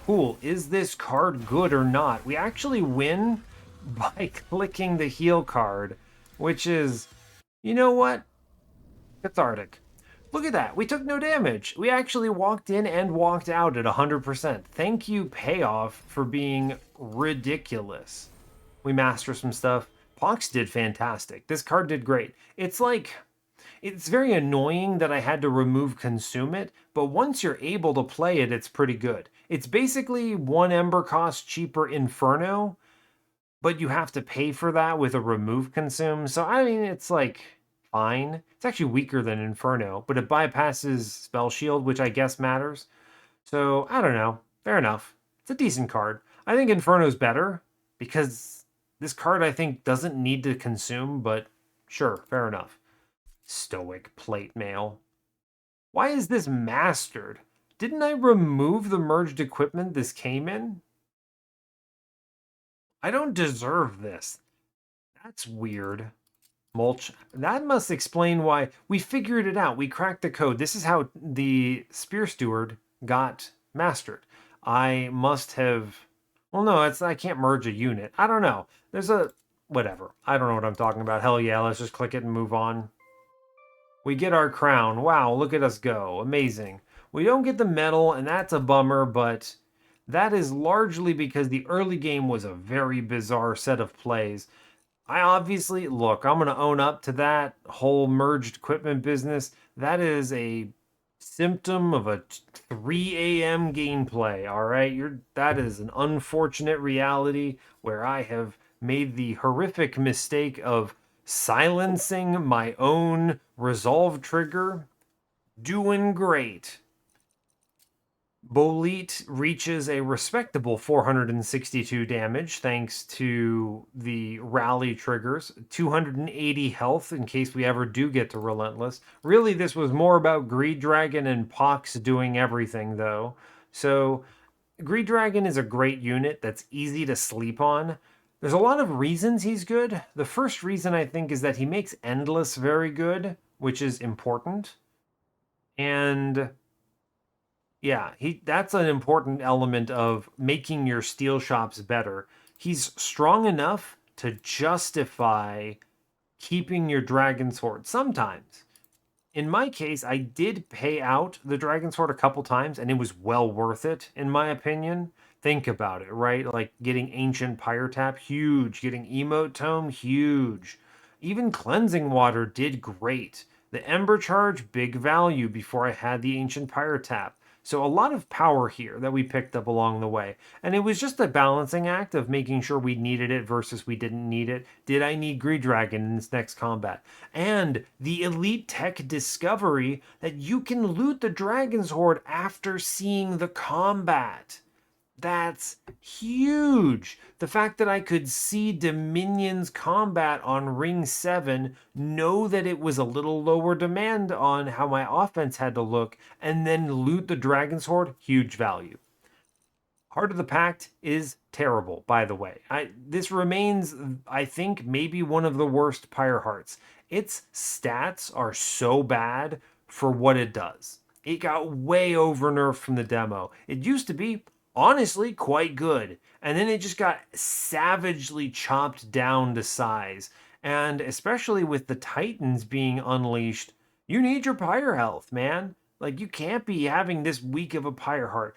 Cool. Is this card good or not? We actually win by clicking the heal card, which is, you know what? Cathartic. Look at that. We took no damage. We actually walked in and walked out at 100%. Thank you, Payoff, for being ridiculous. We master some stuff. Pox did fantastic. This card did great. It's like... It's very annoying that I had to remove Consume It, but once you're able to play it, it's pretty good. It's basically 1 Ember cost cheaper Inferno, but you have to pay for that with a remove Consume. So, I mean, it's like fine. It's actually weaker than Inferno, but it bypasses Spell Shield, which I guess matters. So, I don't know. Fair enough. It's a decent card. I think Inferno's better because this card, I think, doesn't need to consume, but sure, fair enough. Stoic Plate Mail. Why is this mastered? Didn't I remove the merged equipment this came in? I don't deserve this. That's weird. Mulch. That must explain why. We figured it out. We cracked the code. This is how the Spear Steward got mastered. I must have... Well, no, I can't merge a unit. I don't know. There's a... Whatever. I don't know what I'm talking about. Hell yeah, let's just click it and move on. We get our crown. Wow, look at us go. Amazing. We don't get the medal, and that's a bummer, but that is largely because the early game was a very bizarre set of plays. I obviously, look, I'm going to own up to that whole merged equipment business. That is a symptom of a 3 a.m. gameplay, all right? That is an unfortunate reality where I have made the horrific mistake of silencing my own resolve trigger. Doing great. Bolete reaches a respectable 462 damage thanks to the rally triggers. 280 health in case we ever do get to Relentless. Really, this was more about Greed Dragon and Pox doing everything, though. So, Greed Dragon is a great unit that's easy to sleep on. There's a lot of reasons he's good. The first reason, I think, is that he makes Endless very good, which is important. And yeah, that's an important element of making your steel shops better. He's strong enough to justify keeping your Dragon Sword sometimes. In my case, I did pay out the Dragon Sword a couple times, and it was well worth it, in my opinion. Think about it, right? Like getting Ancient Pyre Tap, huge. Getting Emote Tome, huge. Even Cleansing Water did great. The Ember Charge, big value before I had the Ancient Pyre Tap. So a lot of power here that we picked up along the way. And it was just a balancing act of making sure we needed it versus we didn't need it. Did I need Greed Dragon in this next combat? And the elite tech discovery that you can loot the Dragon's Horde after seeing the combat. That's huge. The fact that I could see Dominion's combat on Ring 7, know that it was a little lower demand on how my offense had to look, and then loot the Dragon's Horde, huge value. Heart of the Pact is terrible, by the way. This remains, I think, maybe one of the worst Pyre Hearts. Its stats are so bad for what it does. It got way over nerfed from the demo. It used to be honestly quite good, and then it just got savagely chopped down to size. And especially with the Titans being unleashed, you need your Pyre health, man. Like, you can't be having this weak of a Pyre Heart.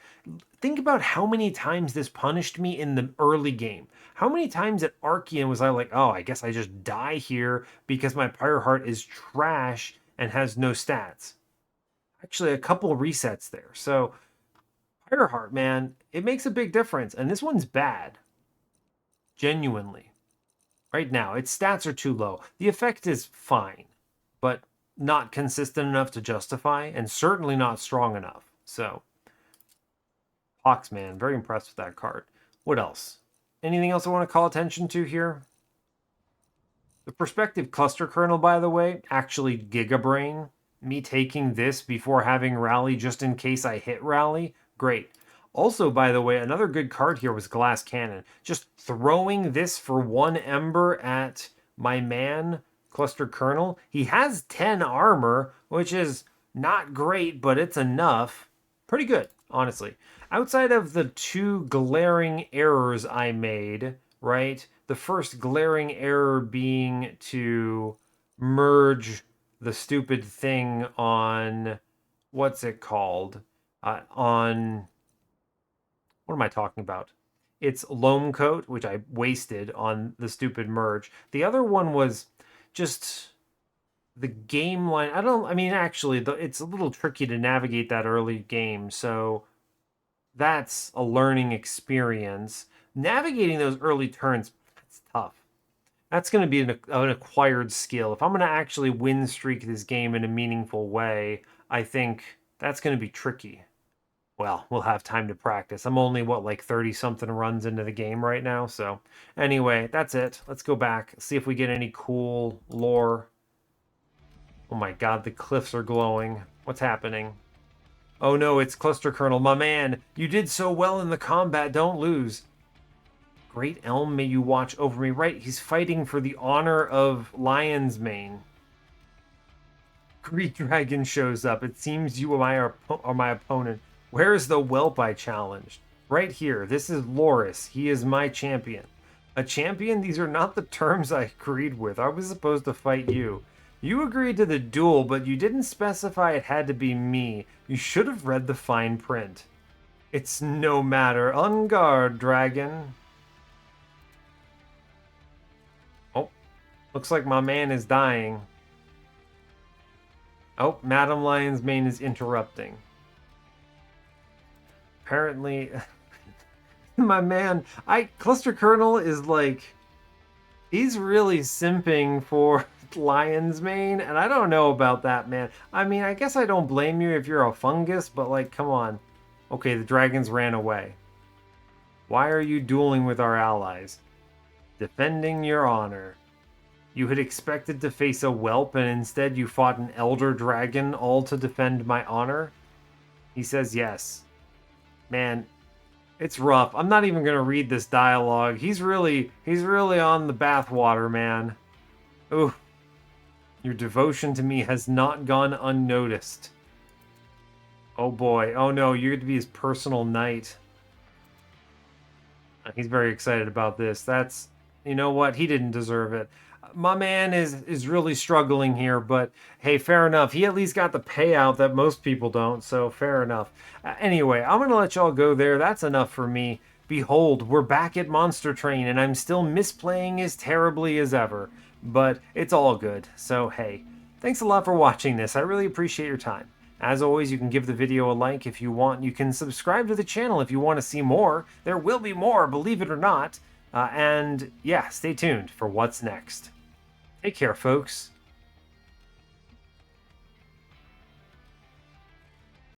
Think about how many times this punished me in the early game. How many times at Archean was I like, oh, I guess I just die here because my Pyre Heart is trash and has no stats. Actually, a couple resets there. So Pyre Heart, man, it makes a big difference. And this one's bad. Genuinely. Right now, its stats are too low. The effect is fine, but not consistent enough to justify, and certainly not strong enough. So, Pox, man, very impressed with that card. What else? anything else I want to call attention to here? The perspective cluster kernel, by the way, actually Gigabrain. Me taking this before having Rally just in case I hit Rally, great. Also, by the way, another good card here was Glass Cannon. Just throwing this for 1 Ember at my man, Cluster Kernel. He has 10 armor, which is not great, but it's enough. Pretty good, honestly. Outside of the 2 glaring errors I made, right? The first glaring error being to merge the stupid thing on, what's it called? On, what am I talking about? It's Loam Coat, which I wasted on the stupid merge. The other one was just the game line. I mean, actually, it's a little tricky to navigate that early game, so that's a learning experience. Navigating those early turns, that's tough. That's going to be an acquired skill. If I'm going to actually win streak this game in a meaningful way, I think that's going to be tricky. Well, we'll have time to practice. I'm only, what, like 30-something runs into the game right now, so... Anyway, that's it. Let's go back, see if we get any cool lore. Oh my god, the cliffs are glowing. What's happening? Oh no, it's Cluster Kernel. My man, you did so well in the combat, don't lose. Great Elm, may you watch over me. Right, he's fighting for the honor of Lion's Mane. Great Dragon shows up. It seems you are my opponent. Where's the whelp I challenged? Right here. This is Loris. He is my champion. A champion? These are not the terms I agreed with. I was supposed to fight you. You agreed to the duel, but you didn't specify it had to be me. You should have read the fine print. It's no matter. On guard, dragon. Oh, looks like my man is dying. Oh, Madam Lion's Mane is interrupting. Apparently, my man, Cluster Kernel is like, he's really simping for Lion's Mane, and I don't know about that, man. I mean, I guess I don't blame you if you're a fungus, but like, come on. Okay, the dragons ran away. Why are you dueling with our allies? Defending your honor. You had expected to face a whelp, and instead you fought an elder dragon, all to defend my honor? He says yes. Man, it's rough. I'm not even going to read this dialogue. He's really on the bathwater, man. Ooh. Your devotion to me has not gone unnoticed. Oh boy. Oh no, you're going to be his personal knight. He's very excited about this. That's, you know what? He didn't deserve it. My man is really struggling here, but hey, fair enough. He at least got the payout that most people don't, so fair enough. Anyway, I'm going to let y'all go there. That's enough for me. Behold, we're back at Monster Train, and I'm still misplaying as terribly as ever. But it's all good, so hey. Thanks a lot for watching this. I really appreciate your time. As always, you can give the video a like if you want. You can subscribe to the channel if you want to see more. There will be more, believe it or not. And yeah, stay tuned for what's next. Take care, folks.